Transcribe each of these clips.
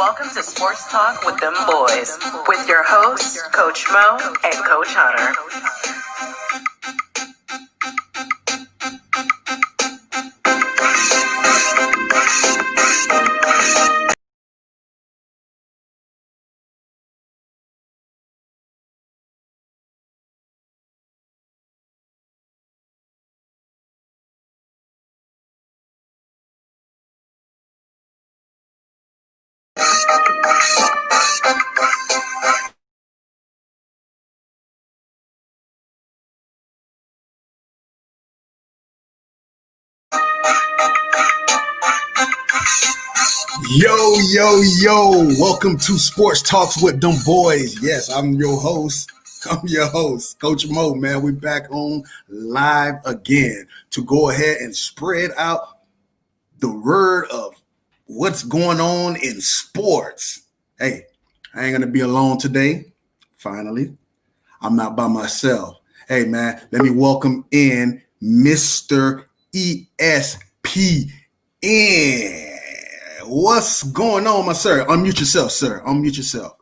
Welcome to Sports Talk with them boys, with your hosts, Coach Moe and Coach Hunter. Yo, welcome to Sports Talks with them boys. Yes, I'm your host, Coach Moe, man. We back on live again to go ahead and spread out the word of what's going on in sports. Hey, I ain't going to be alone today. Finally, I'm not by myself. Hey, man, let me welcome in Mr. ESPN. What's going on, my sir? Unmute yourself, sir. Unmute yourself.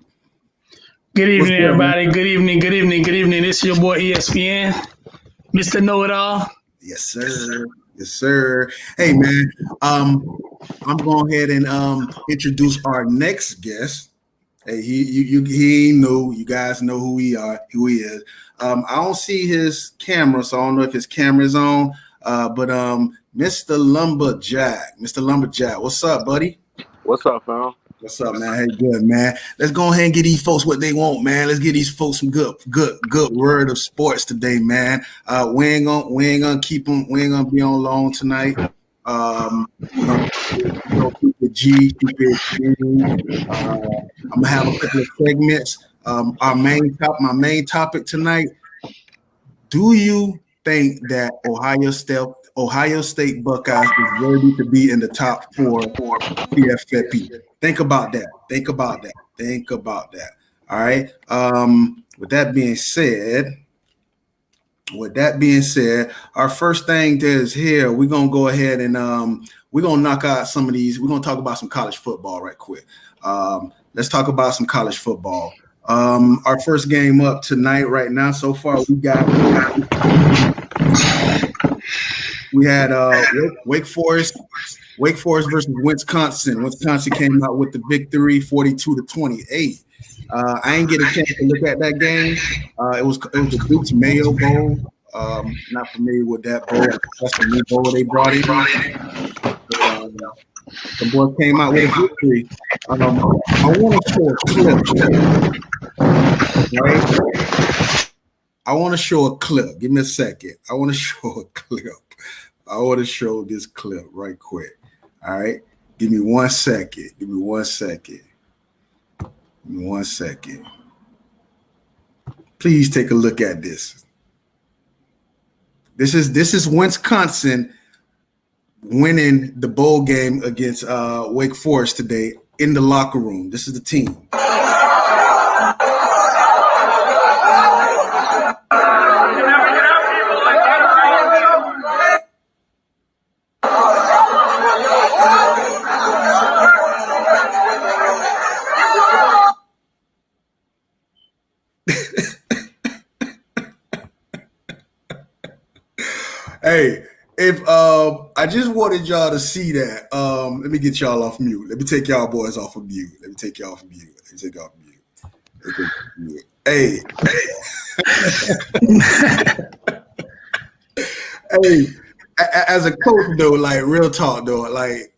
Good evening, everybody. Good evening. This is your boy ESPN, Mr. Know-It-All. Yes, sir. Hey, man. I'm going ahead and introduce our next guest. Hey, he know. You guys know who he is. I don't see his camera, so I don't know if his camera's on. But Mr. Lumberjack, what's up, buddy? What's up, fam? What's up, man? Hey, good, man. Let's go ahead and get these folks what they want, man. Let's get these folks some good word of sports today, man. We ain't gonna keep them. We ain't gonna be on long tonight. Keep it G, keep it G. I'm gonna have a couple of segments. My main topic tonight. Do you think that Ohio State Buckeyes is worthy to be in the top 4 for PFFP? Think about that. All right. With that being said, our first thing that is here, we're gonna go ahead and we're gonna knock out some of these. We're gonna talk about some college football right quick. Let's talk about some college football. Our first game up tonight, right now, so far we had Wake Forest versus Wisconsin. Wisconsin came out with the victory, 42-28. I ain't get a chance to look at that game. It was the Duke's Mayo Bowl. Not familiar with that bowl. That's a new bowl they brought in. The boys came out with a victory. I want to show a clip. Right? I want to show a clip. Give me a second. I want to show a clip. I want to show this clip right quick. All right. Give me one second. Please take a look at this. This is Wisconsin winning the bowl game against Wake Forest today in the locker room. This is the team. Hey, if I just wanted y'all to see that. Let me get y'all off mute. Let me take y'all boys off of mute. Hey. Hey, as a coach though, like real talk though, like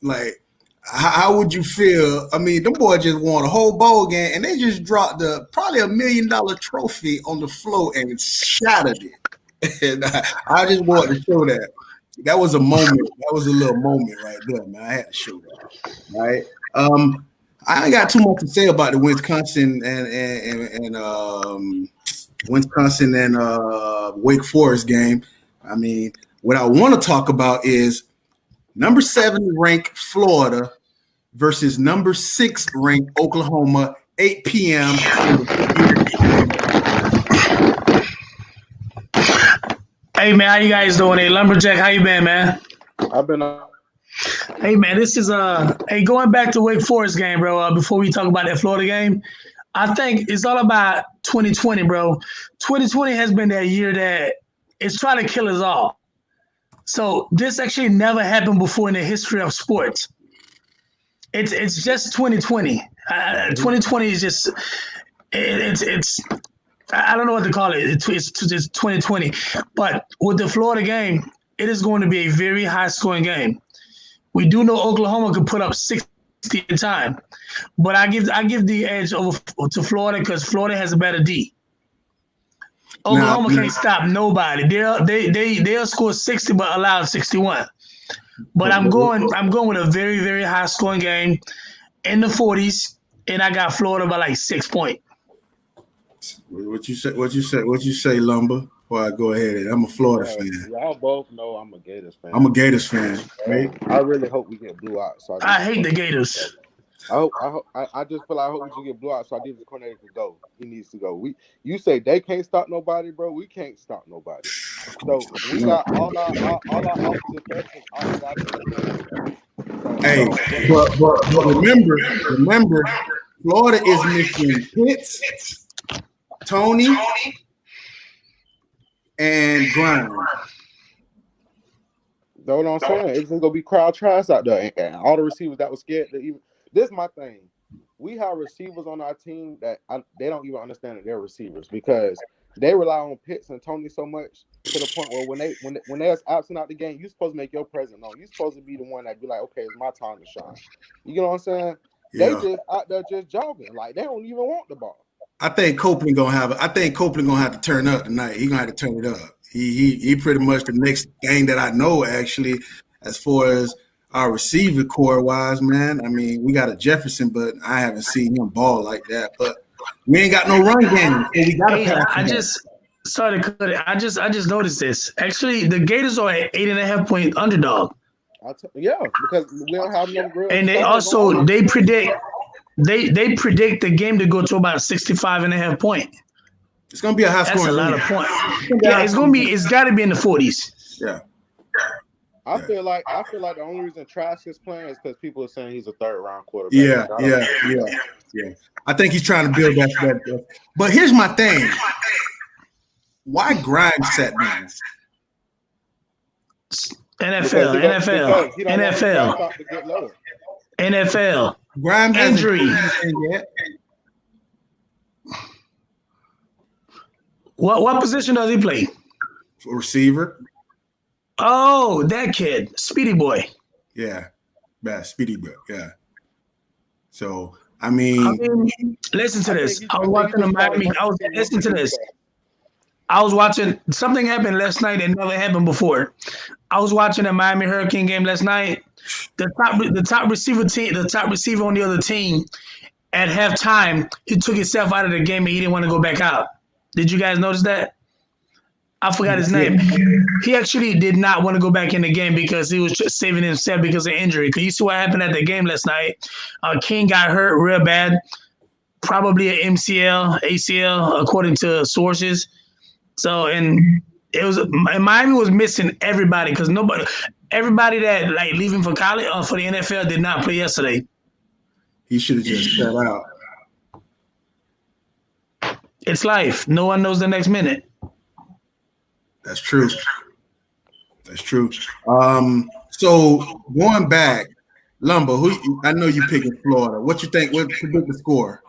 how would you feel? I mean, them boys just won a whole bowl game and they just dropped probably $1 million trophy on the floor and shattered it. And I just wanted to show that. That was a moment. That was a little moment right there, man. I had to show that. Right. I ain't got too much to say about the Wisconsin and Wake Forest game. I mean, what I want to talk about is number 7 ranked Florida versus number 6 ranked Oklahoma, 8 p.m. Hey, man, how you guys doing? Hey, Lumberjack, how you been, man? I've been all Hey man, this is hey, going back to Wake Forest game, bro. Before we talk about that Florida game, I think it's all about 2020, bro. 2020 has been that year that it's trying to kill us all. So this actually never happened before in the history of sports. It's just 2020. 2020 is just it's I don't know what to call it. It's 2020. But with the Florida game, it is going to be a very high scoring game. We do know Oklahoma could put up 60 in time, but I give the edge over to Florida because Florida has a better D. Oklahoma can't stop nobody. They'll score 60 but allow 61. But I'm going with a very, very high scoring game in the 40s, and I got Florida by like 6 points. What you say, Lumber? Before I go ahead, I'm a Florida fan. Y'all both know I'm a Gators fan. I'm a Gators fan. Right? I really hope we get blew out. So I hate the Gators. I just feel like I hope we get blew out. So I need the coordinator to go. He needs to go. You say they can't stop nobody, bro. We can't stop nobody. So we got all our offensive freshmen. Hey, but remember, Florida is missing Pitts, Tony, and Grimes. Know what I'm saying? It's gonna be crowd trials out there, and all the receivers that were scared to even. This is my thing. We have receivers on our team that they don't even understand that they're receivers because they rely on Pitts and Tony so much to the point where when they're absent out the game, you're supposed to make your presence known. You're supposed to be the one that be like, okay, it's my time to shine. You know what I'm saying? Yeah. They just out there just jogging, like they don't even want the ball. I think Copeland gonna have to turn up tonight. He's gonna have to turn it up. He pretty much the next thing that I know actually, as far as our receiver core wise, man. I mean, we got a Jefferson, but I haven't seen him ball like that. But we ain't got no run game. So we gotta sorry to cut it. I just noticed this. Actually, the Gators are an 8.5 point underdog. Because we don't have no real. And they predict the game to go to about 65.5 points. It's gonna be a high scoring. That's a lot of points. Yeah, it's got to be in the 40s. Yeah. I feel like the only reason Trask is playing is because people are saying he's a third round quarterback. Yeah. I think he's trying to build that. But here's my thing: why Grimes sat down? NFL. Grimes injury. What position does he play? Receiver. Oh, that kid, Speedy Boy. Yeah, Speedy Boy. Yeah. So I mean, listen to this. I was watching the Miami. Listen to this. I was watching something happened last night that never happened before. I was watching the Miami Hurricane game last night. The top receiver on the other team, at halftime, he took himself out of the game and he didn't want to go back out. Did you guys notice that? I forgot his name. He actually did not want to go back in the game because he was just saving himself because of injury. Because you see what happened at the game last night. King got hurt real bad, probably an MCL, ACL, according to sources. So, and Miami was missing everybody because everybody that like leaving for college or for the NFL did not play yesterday. He should have just sat out. It's life. No one knows the next minute. That's true. So going back, Lumber, I know you picking Florida. What you think? What predict the score?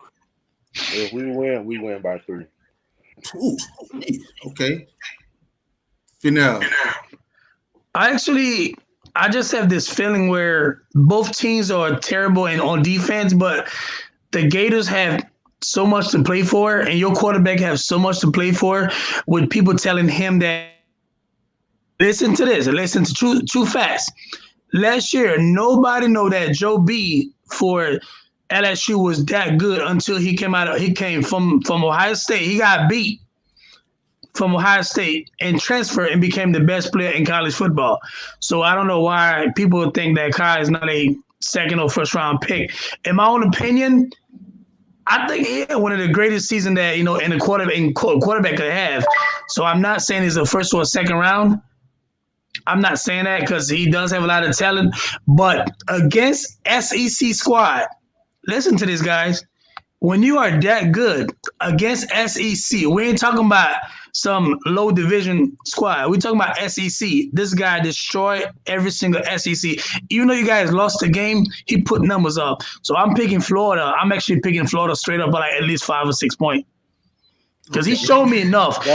If we win by 3. Ooh, okay. Finale. I just have this feeling where both teams are terrible on defense, but the Gators have so much to play for, and your quarterback has so much to play for, with people telling him that. Listen to true facts. Last year, nobody know that Joe B for LSU was that good until he came from Ohio State. He got beat from Ohio State and transferred and became the best player in college football. So I don't know why people think that Kai is not a second or first round pick. In my own opinion, I think he had one of the greatest seasons that in a quarterback could have. So I'm not saying he's a first or a second round, I'm not saying that because he does have a lot of talent, but against SEC squad, listen to this, guys. When you are that good against SEC, we ain't talking about some low division squad. We talking about SEC. This guy destroyed every single SEC. Even though you guys lost the game, he put numbers up. So I'm picking Florida. I'm actually picking Florida straight up by like at least 5 or 6 points. Because he showed me enough.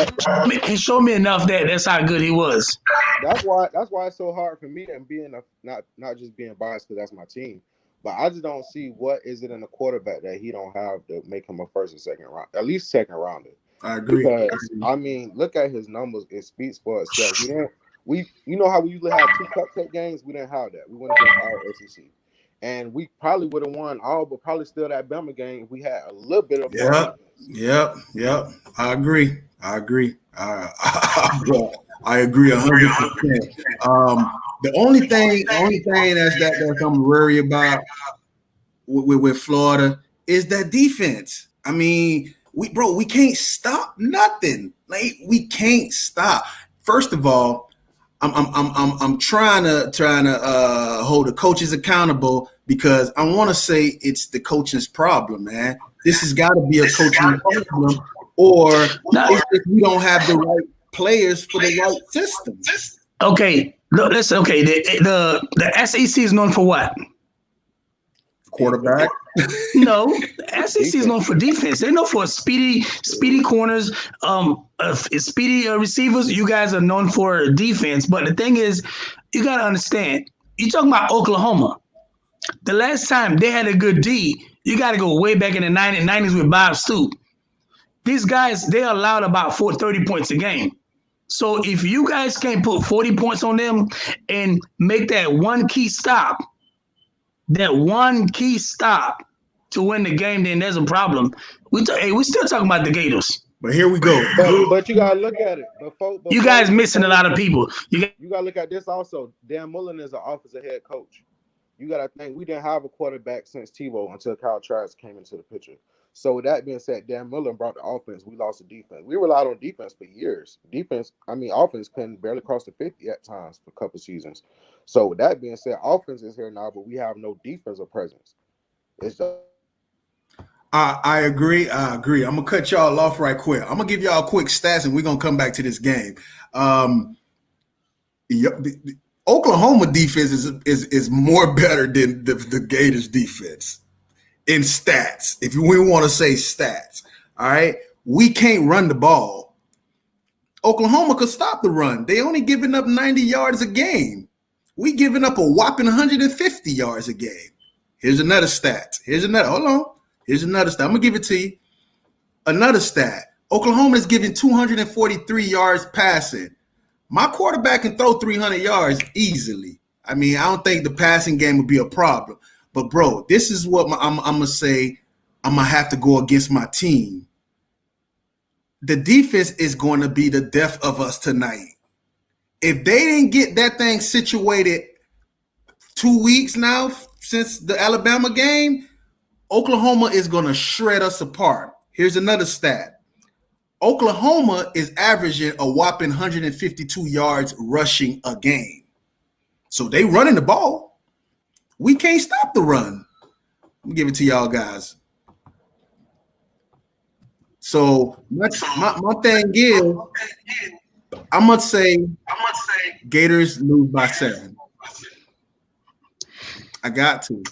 He showed me enough that that's how good he was. That's why it's so hard for me, and being not just being biased because that's my team, but I just don't see what is it in the quarterback that he don't have to make him a first or second round, at least second rounder. I agree. Because I mean, look at his numbers; it speaks for itself. You know how we usually have 2 cupcake games? We didn't have that. We went against all SEC, and we probably would have won all, but probably still that Bama game if we had a little bit of fun. Yep. I agree. I agree 100%. The only thing that I'm worried about with Florida is that defense. I mean, we can't stop nothing. Like, we can't stop. First of all, I'm trying to hold the coaches accountable because I want to say it's the coach's problem, man. This has got to be a coaching problem, or it's if we don't have the right players for the right system. Okay, listen. Okay, the SEC is known for what? Quarterback. No, the SEC is known for defense. They're known for speedy corners, speedy receivers. You guys are known for defense. But the thing is, you got to understand. You're talking about Oklahoma. The last time they had a good D, you got to go way back in the 90s with Bob Stoops. These guys, they allowed about 30 points a game. So if you guys can't put 40 points on them and make that one key stop to win the game, then there's a problem. We're still talking about the Gators. But here we go. But you gotta look at it. You guys missing a lot of people. You gotta look at this also. Dan Mullen is an offensive head coach. You gotta think we didn't have a quarterback since Tebow until Kyle Trask came into the picture. So with that being said, Dan Mullen brought the offense. We lost the defense. We relied on defense for years. Offense couldn't barely cross the 50 at times for a couple seasons. So with that being said, offense is here now, but we have no defensive presence. It's just I agree. I'm gonna cut y'all off right quick. I'm gonna give y'all quick stats, and we're gonna come back to this game. The Oklahoma defense is more better than the Gators defense in stats. If we want to say stats, all right, we can't run the ball. Oklahoma could stop the run. They only giving up 90 yards a game. We giving up a whopping 150 yards a game. Here's another stat. Here's another stat. I'm gonna give it to you. Another stat. Oklahoma is giving 243 yards passing. My quarterback can throw 300 yards easily. I mean, I don't think the passing game would be a problem. But, bro, this is what I'm going to say. I'm going to have to go against my team. The defense is going to be the death of us tonight. If they didn't get that thing situated 2 weeks now since the Alabama game, Oklahoma is going to shred us apart. Here's another stat. Oklahoma is averaging a whopping 152 yards rushing a game. So they running the ball. We can't stop the run. I'm give it to y'all guys. So my thing is, I must say Gators lose by 7. I got to.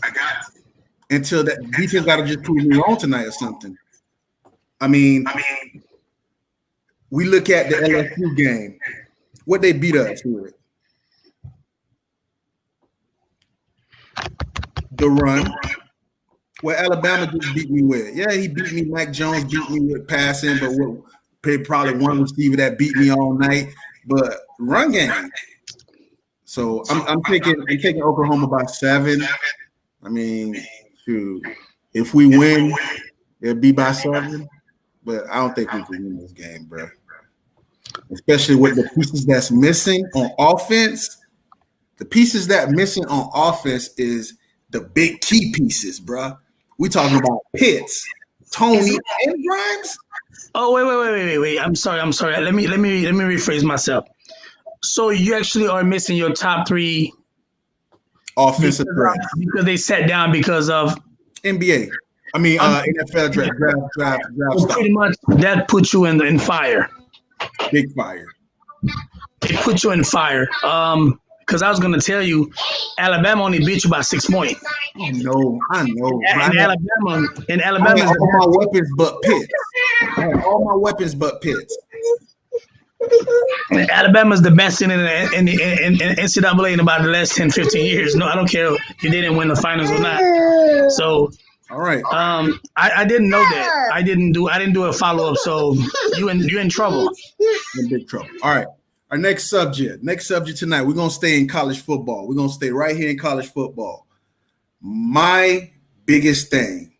Until that defense got to just prove me wrong tonight or something. I mean, we look at the LSU game. What they beat us with? The run. What Alabama just beat me with? Yeah, he beat me. Mac Jones beat me with passing, but probably one receiver that beat me all night. But run game. So I'm taking Oklahoma by 7. I mean, shoot, if we win, it'll be by 7. But I don't think we can win this game, bro. Especially with the pieces that's missing on offense. The pieces that missing on offense is the big key pieces, bro. We talking about Pitts, Tony, and Grimes. Oh, wait. I'm sorry. Let me rephrase myself. So you actually are missing your top three offensive threat. because they sat down because of NBA. I mean, NFL draft so stock. pretty much that put you in fire. Big fire. It put you in fire. Because I was gonna tell you, Alabama only beat you by 6 points. I know. And Alabama, I had all my weapons but Pitts. Alabama's the best in NCAA in about the last 10, 15 years. No, I don't care if they didn't win the finals or not. So, all right. I didn't know that. I didn't do a follow up. So you're in trouble. In big trouble. All right. Our next subject tonight. We're gonna stay in college football. We're gonna stay right here in college football. My biggest thing.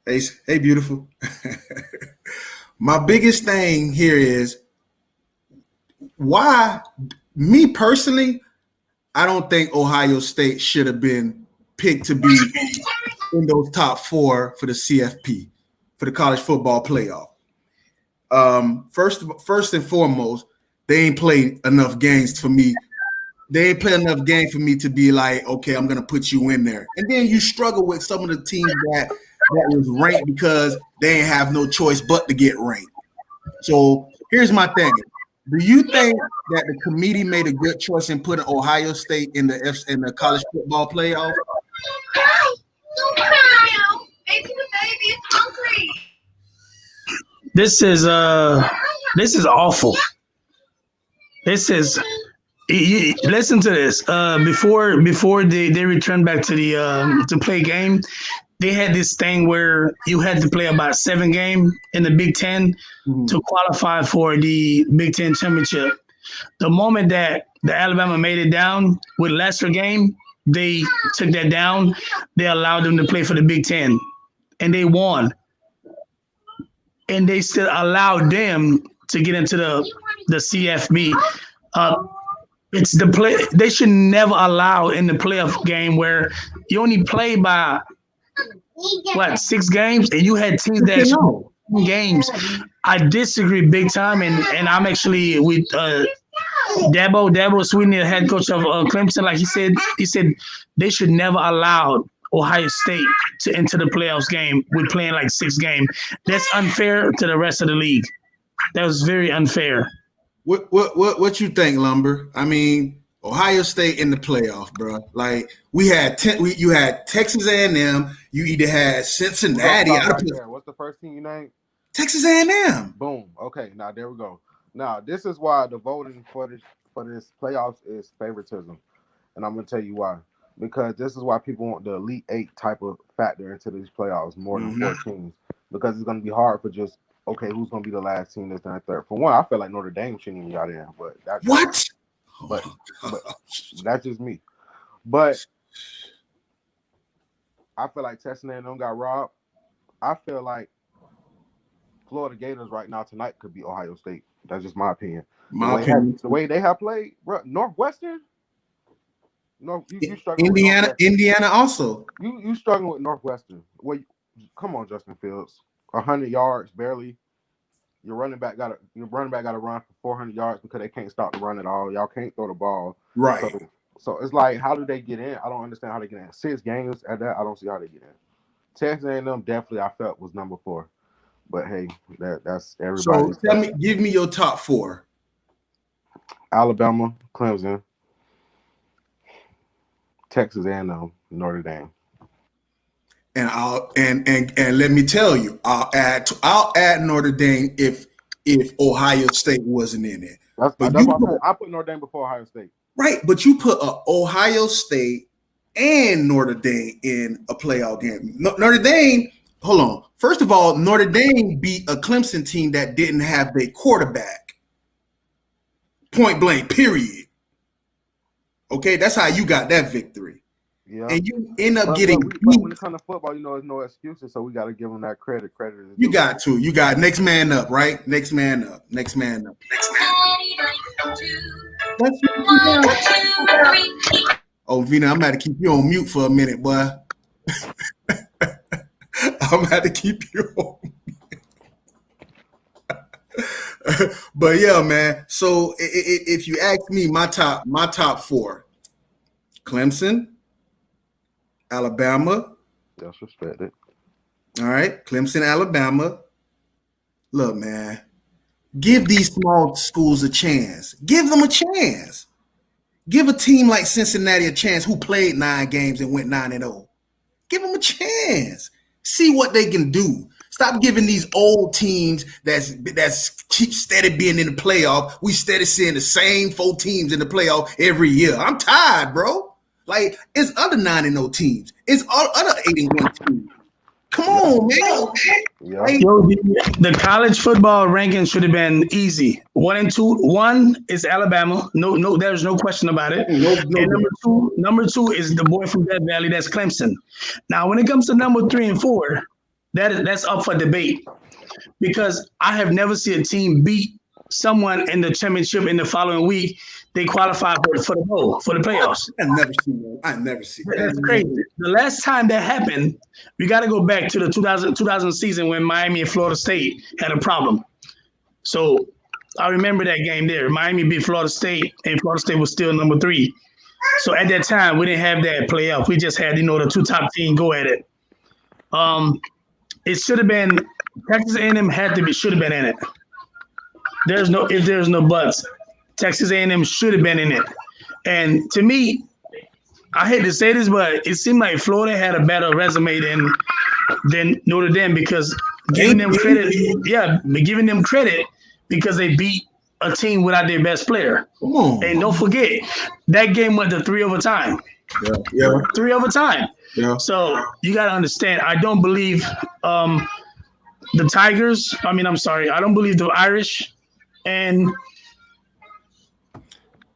Hey, beautiful. My biggest thing here is why, me personally, I don't think Ohio State should have been picked to be in those top 4 for the CFP, for the college football playoff. First and foremost, they ain't played enough games for me. They ain't played enough games for me to be like, okay, I'm gonna put you in there. And then you struggle with some of the teams that was ranked because they ain't have no choice but to get ranked. So here's my thing. Do you think that the committee made a good choice in putting Ohio State in the college football playoff? This is awful. This is listen to this. Before they returned back to the to play game, they had this thing where you had to play about 7 games in the Big Ten to qualify for the Big Ten championship. The moment that the Alabama made it down with lesser game, they took that down. They allowed them to play for the Big Ten, and they won. And they still allowed them to get into the CFB. It's the play. They should never allow in the playoff game where you only play by 6 games, and you had teams that games. I disagree big time, and I'm actually with Dabo Sweeney, the head coach of Clemson. Like he said they should never allow Ohio State to enter the playoffs game with playing like 6 games. That's unfair to the rest of the league. That was very unfair. What you think, Lumber? I mean, Ohio State in the playoff, bro. Like you had Texas A&M. You either had Cincinnati. What's the first team you named? Texas A&M. Boom. Okay, now there we go. Now this is why the voting for this playoffs is favoritism, and I'm gonna tell you why. Because this is why people want the Elite 8 type of factor into these playoffs more than 4 teams. Because it's gonna be hard for just who's gonna be the last team that's in third. For one, I feel like Notre Dame shouldn't even got in, but that's but that's just me. But I feel like Texas A&M got robbed. I feel like Florida Gators right now tonight could be Ohio State. That's just my opinion. The way they have played, bro, Northwestern. No, you struggling. Indiana also. You struggling with Northwestern. Well, come on, Justin Fields. 100 yards barely. Your running back got to run for 400 yards because they can't stop the run at all. Y'all can't throw the ball. Right. So it's like, how do they get in? I don't understand how they get in. 6 games at that, I don't see how they get in. Texas A&M definitely I felt was number 4, but hey, that's everybody. So give me your top 4. Alabama, Clemson, Texas A&M, Notre Dame. And let me tell you, I'll add Notre Dame if Ohio State wasn't in it. That's why I put Notre Dame before Ohio State. Right, but you put Ohio State and Notre Dame in a playoff game. Notre Dame, hold on. First of all, Notre Dame beat a Clemson team that didn't have their quarterback. Point blank, period. Okay, that's how you got that victory. Yeah. And you end up getting but when it comes to football, there's no excuses, so we got to give them that credit. You got to. You got next man up, right? Next man up. Oh, Vina, I'm going to keep you on mute for a minute, boy. I'm going to keep you on mute. But yeah, man. So if you ask me, my top four: Clemson, Alabama. That's respected. All right, Clemson, Alabama. Look, man, give these small schools a chance. Give them a chance. Give a team like Cincinnati a chance who played 9 games and went 9-0. Give them a chance. See what they can do. Stop giving these old teams that's keep steady being in the playoff. We steady seeing the same 4 teams in the playoff every year. I'm tired, bro. Like, it's other 9-0 teams. It's other 8-1 teams. Come on, man. Yeah. Like, Yo, the college football ranking should have been easy. 1 and 2. 1 is Alabama. No, there's no question about it. no, And number two is the boy from Death Valley. That's Clemson. Now, when it comes to number 3 and 4, that's up for debate because I have never seen a team beat someone in the championship in the following week. They qualify for the bowl, for the playoffs. I never seen that. That's crazy. The last time that happened, we got to go back to the 2000 season when Miami and Florida State had a problem. So I remember that game there. Miami beat Florida State, and Florida State was still number 3. So at that time, we didn't have that playoff. We just had, the 2 top teams go at it. It should have been Texas A&M should have been in it. There's no buts. Texas A&M should have been in it. And to me, I hate to say this, but it seemed like Florida had a better resume than Notre Dame because giving them credit because they beat a team without their best player. Come on. And don't forget, that game went to 3 overtime. Yeah. 3 overtime. Yeah. So you got to understand, I don't believe the Tigers. I don't believe the Irish. And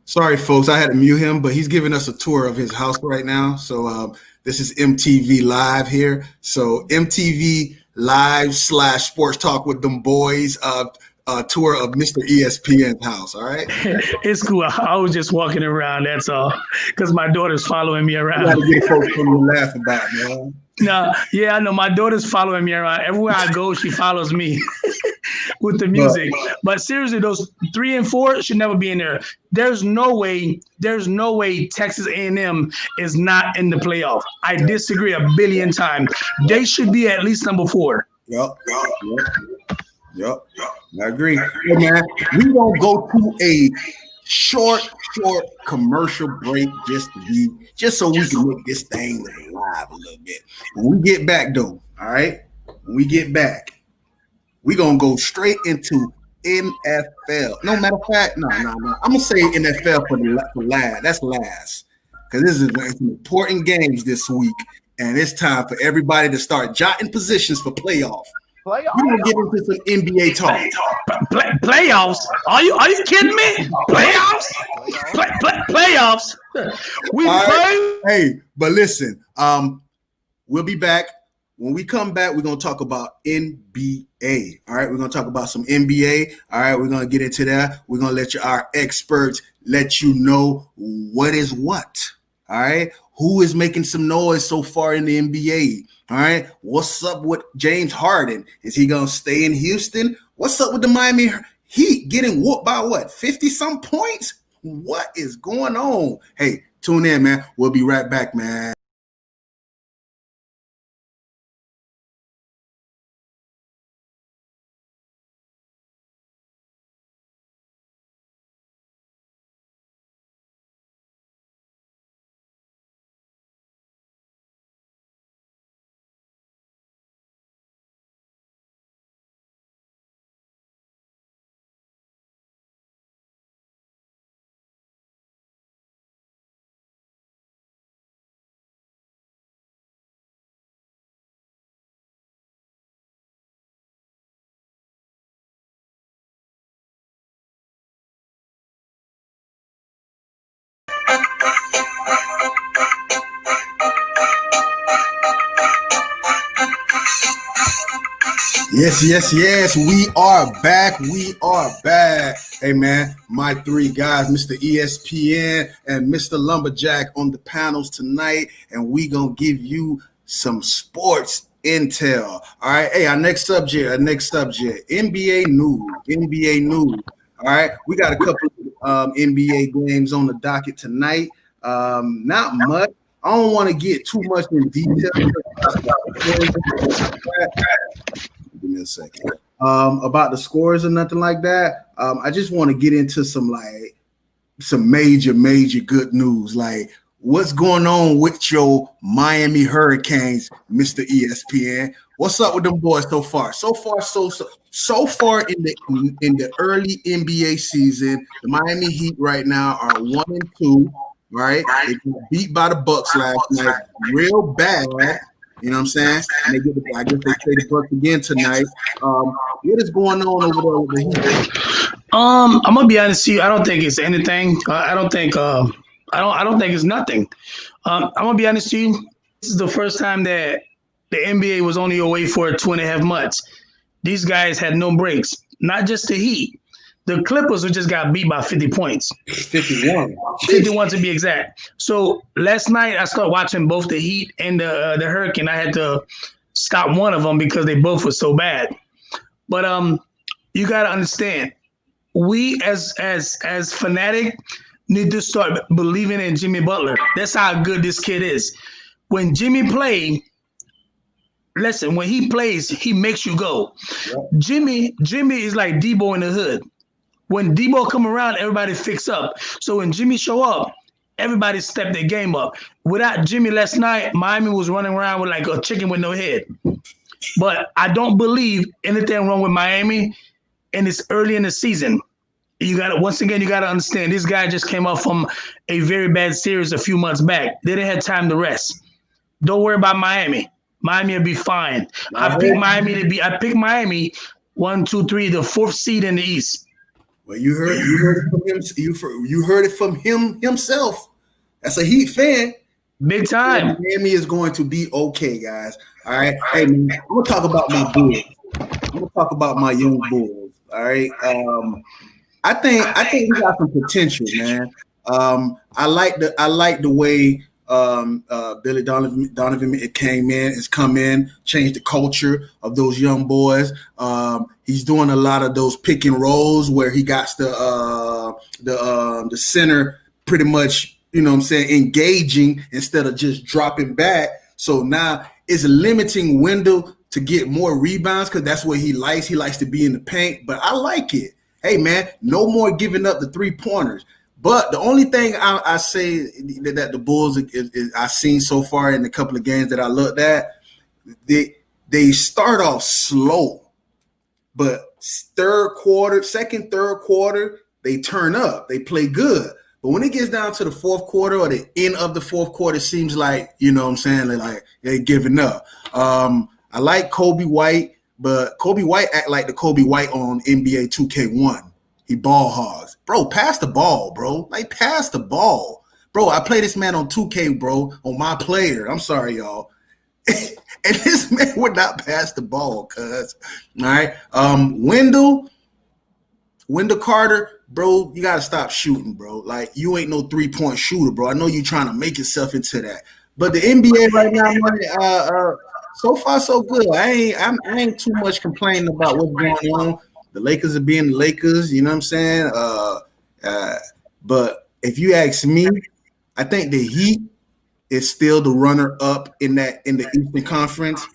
sorry, folks, I had to mute him, but he's giving us a tour of his house right now. So this is MTV Live here. So MTV Live / Sports Talk with them boys. Tour of Mr. ESPN's house. All right. It's cool. I was just walking around. That's all, because my daughter's following me around. You gotta get folks to laugh about, man. No, yeah, I know. My daughter's following me around. Everywhere I go, she follows me with the music. But seriously, those 3 and 4 should never be in there. There's no way Texas A&M is not in the playoff. I disagree a billion times. They should be at least number 4. Yep. I agree. Hey, man, we're going to go to a short commercial break just so we can make this thing live a little bit. When we get back, though, all right? When we get back, we're going to go straight into NFL. No matter of fact, no. I'm going to say NFL for last. That's last. Because this is some important games this week, and it's time for everybody to start jotting positions for playoff. We're gonna get into some NBA talk. Playoffs? Are you kidding me? Playoffs? Playoffs? We play. Hey, but listen, we'll be back. When we come back, we're gonna talk about NBA. All right, we're gonna talk about some NBA. All right, we're gonna get into that. We're gonna let our experts let you know what is what. All right, who is making some noise so far in the NBA? All right, what's up with James Harden? Is he going to stay in Houston? What's up with the Miami Heat getting whooped by what, 50-some points? What is going on? Hey, tune in, man. We'll be right back, man. Yes. We are back. Hey, man, my 3 guys, Mr. ESPN and Mr. Lumberjack on the panels tonight, and we going to give you some sports intel. All right. Hey, our next subject. NBA news. All right. We got a couple of NBA games on the docket tonight. Not much. I don't want to get too much in detail. Give me a second. About the scores or nothing like that. I just want to get into some major good news. Like, what's going on with your Miami Hurricanes, Mr. ESPN? What's up with them boys so far? So far in the early NBA season, the Miami Heat right now are 1-2. Right? They got beat by the Bucks last night, real bad. You know what I'm saying? And I guess they play the Bucks again tonight. What is going on over there with the Heat? I'm gonna be honest with you. I don't think it's anything. I don't think it's nothing. I'm gonna be honest with you. This is the first time that the NBA was only away for 2.5 months. These guys had no breaks. Not just the Heat. The Clippers who just got beat by 50 points. 51 to be exact. So last night I started watching both the Heat and the Hurricane. I had to stop one of them because they both were so bad. But you got to understand, we as fanatic need to start believing in Jimmy Butler. That's how good this kid is. When Jimmy plays, listen, when he plays, he makes you go. Yep. Jimmy is like Debo in the hood. When Debo come around, everybody fix up. So when Jimmy show up, everybody step their game up. Without Jimmy last night, Miami was running around with like a chicken with no head. But I don't believe anything wrong with Miami, and it's early in the season. You got to understand, this guy just came up from a very bad series a few months back. They didn't have time to rest. Don't worry about Miami. Miami will be fine. I picked Miami 1, 2, 3, the 4th seed in the East. Well, you heard it from him. You heard it from him himself. That's a Heat fan. Big time. Miami is going to be okay, guys. All right. Hey, man, I'm gonna talk about my Bulls. I'm gonna talk about my young Bulls. All right. I think we got some potential, man. I like the way Billy Donovan came in, has come in, changed the culture of those young boys. He's doing a lot of those pick and rolls where he got the center pretty much, you know what I'm saying, engaging instead of just dropping back. So now it's a limiting window to get more rebounds because that's what he likes. He likes to be in the paint, but I like it. Hey, man, no more giving up the 3-pointers. But the only thing I say that the Bulls I've seen so far in a couple of games that I looked at, they start off slow, but second, third quarter, they turn up. They play good. But when it gets down to the fourth quarter or the end of the fourth quarter, it seems like, you know what I'm saying, they're giving up. I like Kobe White, but Kobe White act like the Kobe White on NBA 2K1. He ball hogs. Bro, pass the ball, bro. Like, pass the ball. Bro, I play this man on 2K, bro, on my player. I'm sorry, y'all. And this man would not pass the ball, cuz. All right. Wendell Carter, bro, you got to stop shooting, bro. Like, you ain't no 3-point shooter, bro. I know you're trying to make yourself into that. But the NBA right now, man, so far so good. I ain't too much complaining about what's going on. The Lakers are being the Lakers, you know what I'm saying? But if you ask me, I think the Heat is still the runner-up in the Eastern Conference.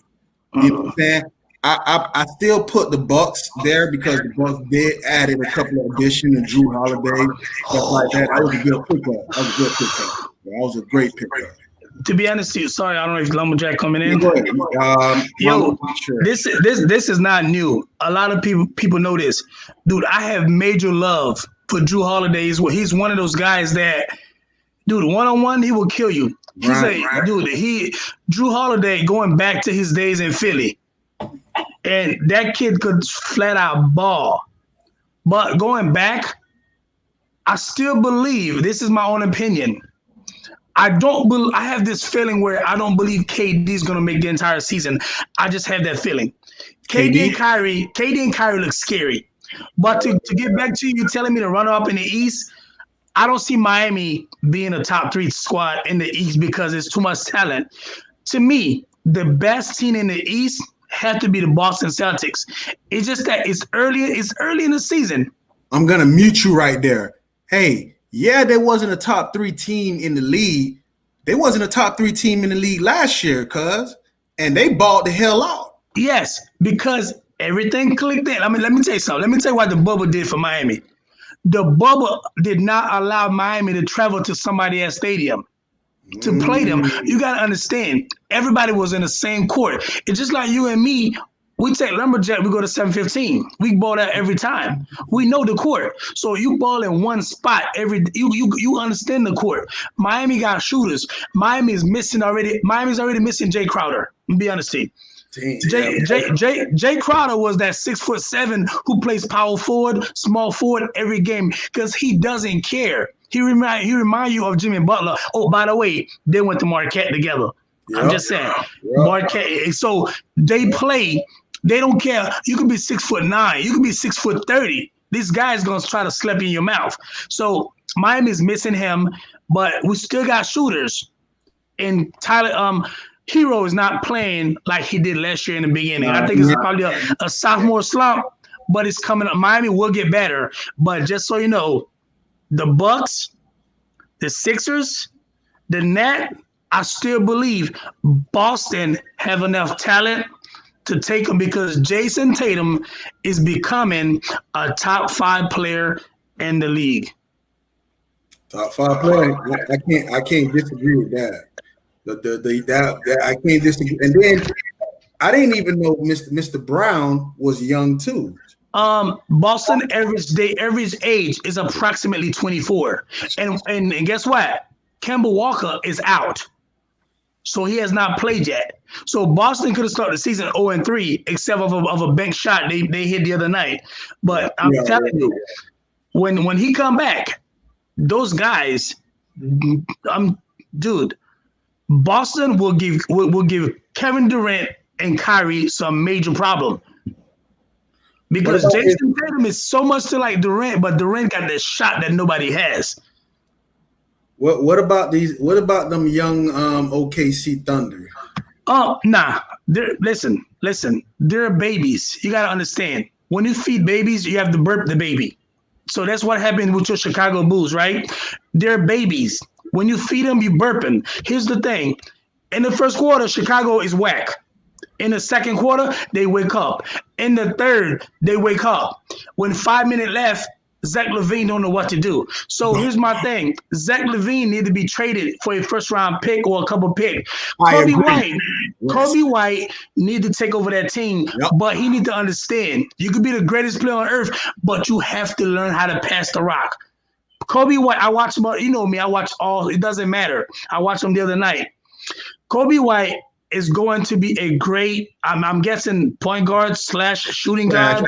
You know what I'm saying? I still put the Bucks there because the Bucks did added a couple of additions and Drew Holiday, stuff like that. That was a good pickup. That was a great pickup. To be honest with you, sorry, I don't know if Lumberjack coming in. Yo, this is not new. A lot of people know this. Dude, I have major love for Drew Holiday. He's one of those guys that, dude, one-on-one, he will kill you. Drew Holiday going back to his days in Philly. And that kid could flat out ball. But going back, I still believe, this is my own opinion, I have this feeling where I don't believe KD is going to make the entire season. I just have that feeling. KD and Kyrie look scary. But to get back to you telling me to run up in the East, I don't see Miami being a top 3 squad in the East because there's too much talent. To me, the best team in the East had to be the Boston Celtics. It's just that it's early in the season. I'm gonna mute you right there. Hey, yeah, there wasn't a top 3 team in the league. They wasn't a top 3 team in the league last year, and they balled the hell out. Yes, because everything clicked in. Let me tell you something. Let me tell you what the bubble did for Miami. The bubble did not allow Miami to travel to somebody else's stadium to play them. You got to understand, everybody was in the same court. It's just like you and me. We take Lumberjack, we go to 715. We ball that every time. We know the court. So you ball in one spot you understand the court. Miami got shooters. Miami's already missing Jay Crowder. Be honest with you. Jay Crowder was that 6'7" who plays power forward, small forward every game because he doesn't care. He remind you of Jimmy Butler. Oh, by the way, they went to Marquette together. Yep. I'm just saying. Yep. Marquette. So they play. They don't care. You can be 6'9". You can be 6'30". This guy's gonna try to slap you in your mouth. So Miami's missing him, but we still got shooters. And Tyler Hero is not playing like he did last year in the beginning. I think it's probably a sophomore slump, but it's coming up. Miami will get better. But just so you know, the Bucks, the Sixers, the Nets, I still believe Boston have enough talent to take them because Jason Tatum is becoming a top 5 player in the league. Top 5 player. I can't disagree with that. I can't disagree. And then I didn't even know Mr. Brown was young too. Boston average age is approximately 24. And guess what? Kemba Walker is out. So he has not played yet. So Boston could have started the season 0-3, except of a bank shot they hit the other night. But I'm telling you, when he come back, those guys, Boston will give Kevin Durant and Kyrie some major problem. Because Jason Tatum is so much to like Durant, but Durant got this shot that nobody has. What about these? What about them young OKC Thunder? Nah. Listen. They're babies. You gotta understand. When you feed babies, you have to burp the baby. So that's what happened with your Chicago Bulls, right? They're babies. When you feed them, you burp them. Here's the thing. In the first quarter, Chicago is whack. In the second quarter, they wake up. In the third, they wake up. When 5 minutes left, Zach LaVine don't know what to do. So here's my thing. Zach LaVine need to be traded for a first-round pick or a couple picks. Kobe White need to take over that team, but he need to understand you could be the greatest player on earth, but you have to learn how to pass the rock. Kobe White, I watch him. You know me. I watch all. It doesn't matter. I watched him the other night. Kobe White is going to be a great, I'm guessing, point guard / shooting guard,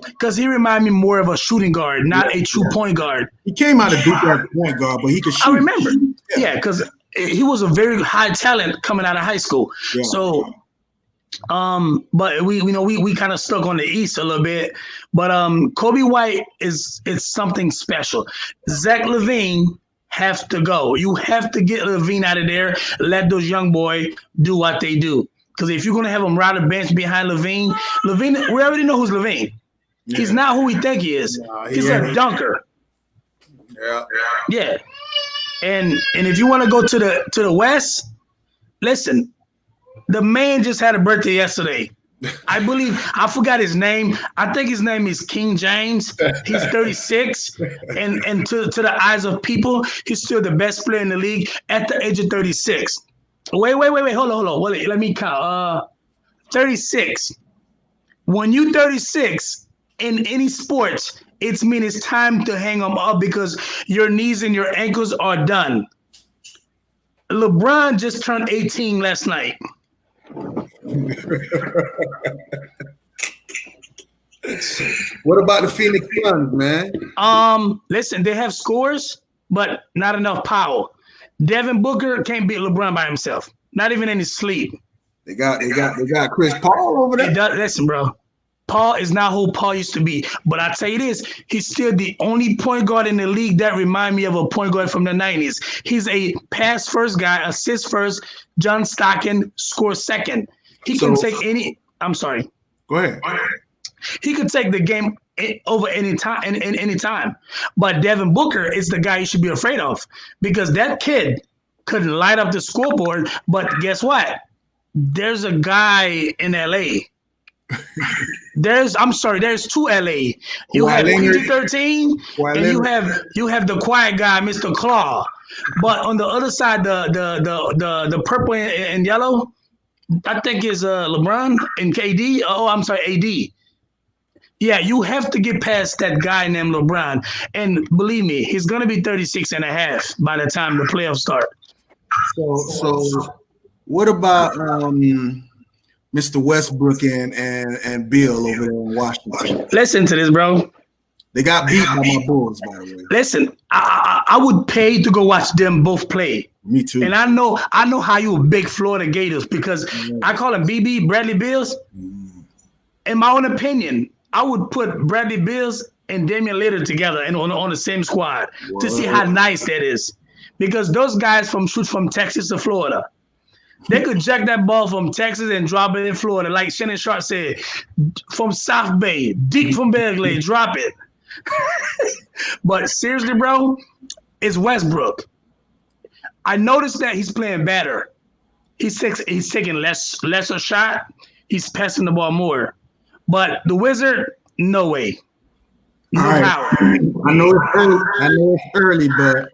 because he reminds me more of a shooting guard, not a true point guard. He came out of Duke as a point guard, but he could shoot. I remember. Yeah, because he was a very high talent coming out of high school. Yeah. So, but we kind of stuck on the East a little bit. But Kobe White is something special. Zach LaVine have to go. You have to get LaVine out of there. Let those young boys do what they do. Because if you're going to have them ride the bench behind LaVine, we already know who's LaVine. Yeah. He's not who we think he is. He's a dunker. Yeah. And if you want to go to the West, listen, the man just had a birthday yesterday. I forgot his name. I think his name is King James. He's 36. And to the eyes of people, he's still the best player in the league at the age of 36. Wait. Hold on. Wait, let me count. 36. When you 36 in any sports, it means it's time to hang them up because your knees and your ankles are done. LeBron just turned 18 last night. What about the Phoenix Suns, man? Listen, they have scores, but not enough power. Devin Booker can't beat LeBron by himself. Not even in his sleep. They got Chris Paul over there. Listen, bro. Paul is not who Paul used to be. But I tell you this, he's still the only point guard in the league that remind me of a point guard from the 90s. He's a pass first guy, assist first, John Stockton, score second. He can take any. I'm sorry. Go ahead. He could take the game over any time. Any time. But Devin Booker is the guy you should be afraid of because that kid could light up the scoreboard. But guess what? There's a guy in LA. There's two LA. You have PG-13 and you have the quiet guy, Mr. Claw. But on the other side, the purple and yellow, I think is LeBron and KD. Oh, I'm sorry, AD. Yeah, you have to get past that guy named LeBron. And believe me, he's going to be 36 and a half by the time the playoffs start. So what about Mr. Westbrook and Bill over there in Washington? Listen to this, bro. They got beat by my Bulls, by the way. Listen, I would pay to go watch them both play. Me too. And I know how you a big Florida Gators because I call them BB, Bradley Bills. In my own opinion, I would put Bradley Bills and Damian Lillard together and on the same squad to see how nice that is. Because those guys shoot from Texas to Florida. They could jack that ball from Texas and drop it in Florida. Like Shannon Sharp said, from South Bay, deep from Beverly, drop it. But seriously, bro, it's Westbrook. I noticed that he's playing better. He's taking lesser shot. He's passing the ball more. But the Wizard, no way. No power. I know it's early, but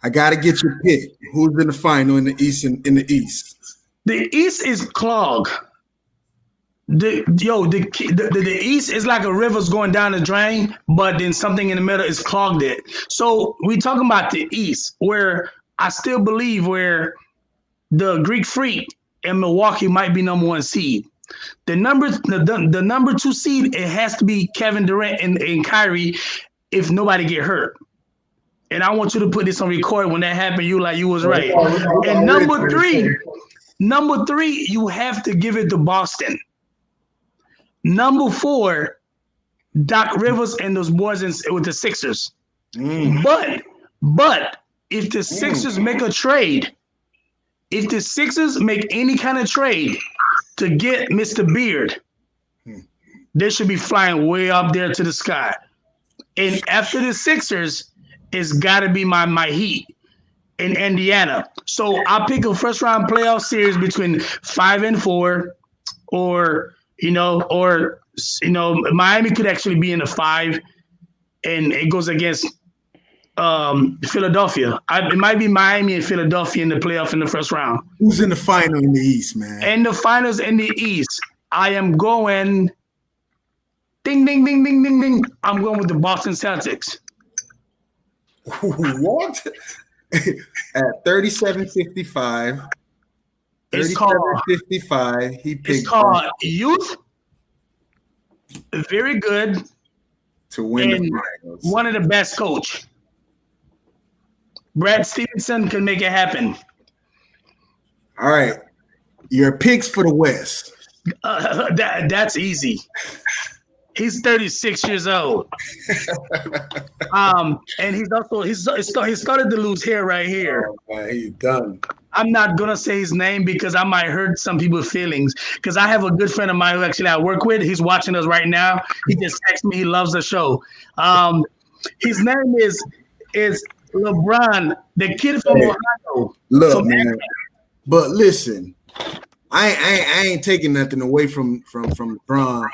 I gotta get your pick. Who's in the final in the East? In the East, the East is clogged. The East is like a river's going down the drain, but then something in the middle is clogged it. So we talking about the East, where I still believe where the Greek Freak and Milwaukee might be number one seed. The number two seed, it has to be Kevin Durant and Kyrie if nobody get hurt. And I want you to put this on record. When that happened, you was right. And number three, you have to give it to Boston. Number 4, Doc Rivers and those boys with the Sixers. But if the Sixers make a trade, if the Sixers make any kind of trade to get Mr. Beard, they should be flying way up there to the sky. And after the Sixers, it's got to be my Heat in Indiana. So I'll pick a first round playoff series between 5 and 4, or Miami could actually be in the 5, and it goes against Philadelphia. It might be Miami and Philadelphia in the playoff in the first round. Who's in the final in the East, man? And the finals in the East, I am going. Ding, ding, ding, ding, ding, ding. I'm going with the Boston Celtics. What? At 37-55. It's called 55. He picked. It's called youth. Very good. To win and the finals. One of the best coach. Brad Stevenson can make it happen. All right. Your picks for the West. That's easy. He's 36 years old. And he started to lose hair right here. Oh, man, he's done. I'm not gonna say his name because I might hurt some people's feelings. Because I have a good friend of mine who actually I work with. He's watching us right now. He just texted me. He loves the show. His name is LeBron, the kid from Ohio. Look, man. But listen, I ain't taking nothing away from LeBron.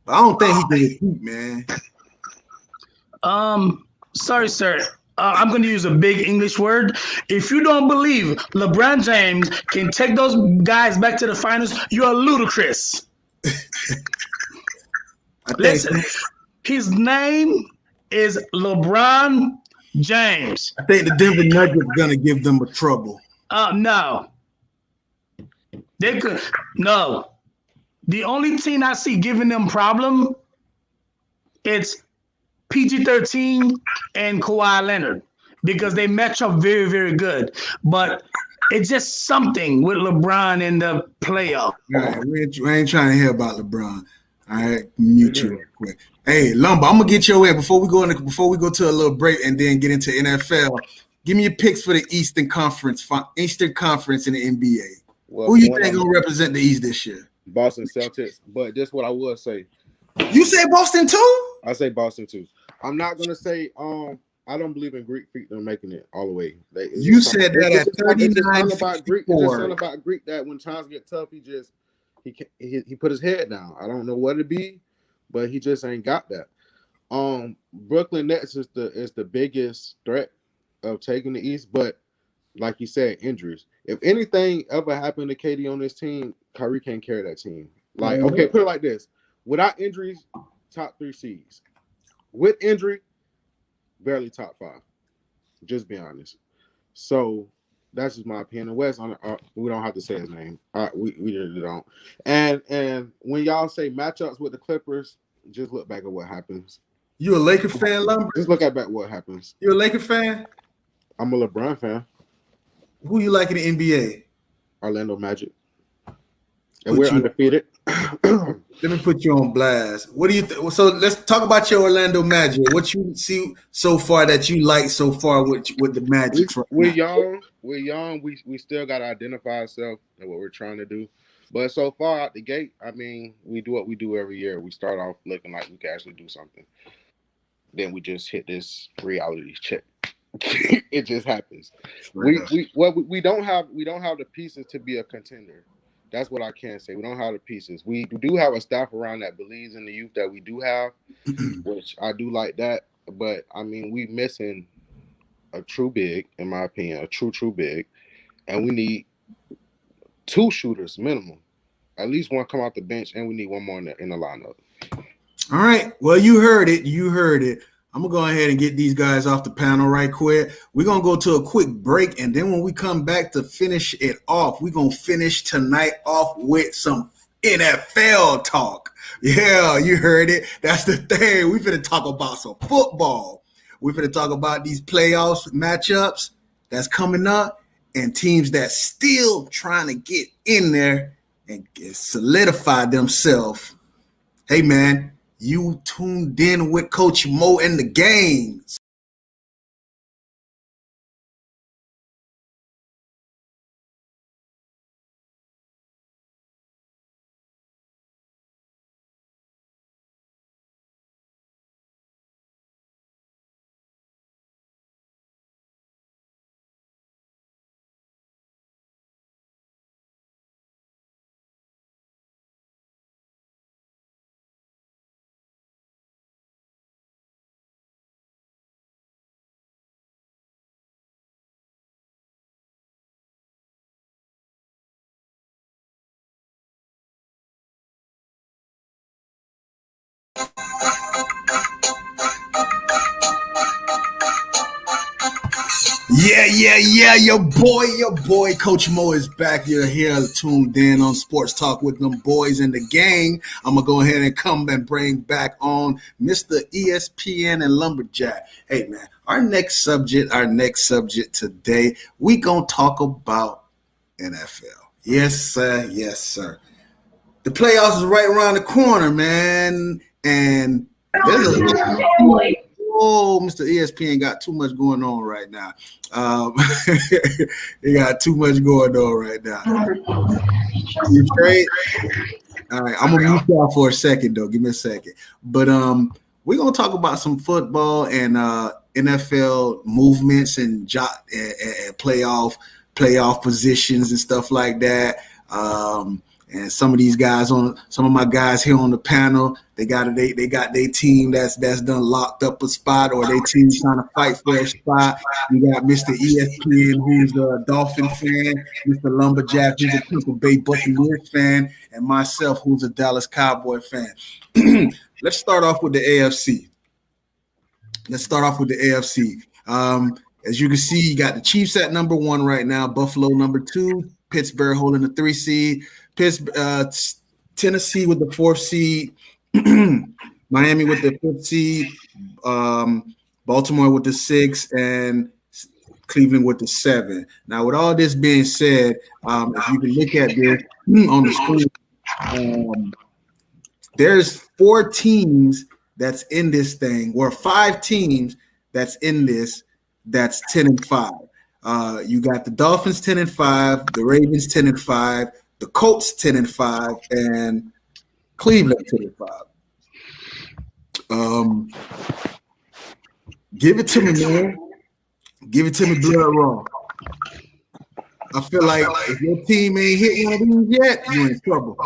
But I don't think he can repeat, man. Sorry, sir. I'm going to use a big English word. If you don't believe LeBron James can take those guys back to the finals, you're ludicrous. Listen, his name is LeBron James. I think the Denver Nuggets are going to give them a trouble. No. They could. No. The only team I see giving them problem, it's PG-13 and Kawhi Leonard, because they match up very, very good. But it's just something with LeBron in the playoff. Right, we ain't trying to hear about LeBron. All right, mute you real quick. Hey, Lumber, I'm gonna get your way before we go to a little break and then get into NFL. Give me your picks for the Eastern Conference in the NBA. Well, Who you think gonna represent the East this year? Boston Celtics. But this is what I will say. You say Boston too? I say Boston too. I'm not gonna say I don't believe in Greek feet. They're making it all the way. You said that at 39. It's just something about Greek that when times get tough, he put his head down. I don't know what it be, but he just ain't got that. Brooklyn Nets is the biggest threat of taking the East, but like you said, injuries. If anything ever happened to KD on this team, Kyrie can't carry that team. Like, okay, put it like this: without injuries, top 3 seeds. With injury, barely top 5. Just be honest. So that's just my opinion. West, we don't have to say his name. We really don't. And when y'all say matchups with the Clippers, just look back at what happens. You a Laker fan, Lumber? Just look at back what happens. You a Laker fan? I'm a LeBron fan. Who you like in the NBA? Orlando Magic. And we're undefeated. Let me put you on blast. What do you think? So let's talk about your Orlando Magic. What you see so far that you like so far with the Magic? We're young. We still got to identify ourselves and what we're trying to do. But so far out the gate, I mean, we do what we do every year. We start off looking like we can actually do something. Then we just hit this reality check. It just happens. We don't have the pieces to be a contender. That's what I can say. We don't have the pieces. We do have a staff around that believes in the youth that we do have, which I do like that. But I mean, we missing a true big, in my opinion, a true big, and we need 2 shooters minimum. At least one come out the bench, and we need one more in the lineup. All right. Well, you heard it. I'm going to go ahead and get these guys off the panel right quick. We're going to go to a quick break, and then when we come back to finish it off, we're going to finish tonight off with some NFL talk. Yeah, you heard it. That's the thing. We're going to talk about some football. We're going to talk about these playoffs matchups that's coming up and teams that's still trying to get in there and solidify themselves. Hey, man. You tuned in with Coach Moe and the game. Yeah. Your boy, Coach Moe is back. You're here tuned in on Sports Talk with them boys in the gang. I'm going to go ahead and come and bring back on Mr. ESPN and Lumberjack. Hey, man, our next subject today, we going to talk about NFL. Yes, sir. The playoffs is right around the corner, man. And there's Mr. ESPN got too much going on right now. He got too much going on right now. You straight? All right, I'm gonna mute y'all for a second though. Give me a second. But we're gonna talk about some football and NFL movements and playoff positions and stuff like that. And some of my guys here on the panel, they got their team that's done locked up a spot, or their team trying to fight for a spot. We got Mr. ESPN, who's a Dolphin fan, Mr. Lumberjack, who's a Tampa Bay Buccaneers fan, and myself, who's a Dallas Cowboy fan. Let's start off with the AFC. As you can see, you got the Chiefs at number 1 right now, Buffalo number 2, Pittsburgh holding the 3 seed. Tennessee with the 4th seed, Miami with the 5th seed, Baltimore with the 6th, and Cleveland with the 7th. Now, with all this being said, if you can look at this on the screen, there's 4 teams that's in this thing, or 5 teams that's in this that's 10-5. You got the Dolphins 10-5, the Ravens 10-5, the Colts 10-5, and Cleveland 10-5. Give it to me, man. Give it to me blood raw. I feel like if your team ain't hit one of these yet, you're in trouble.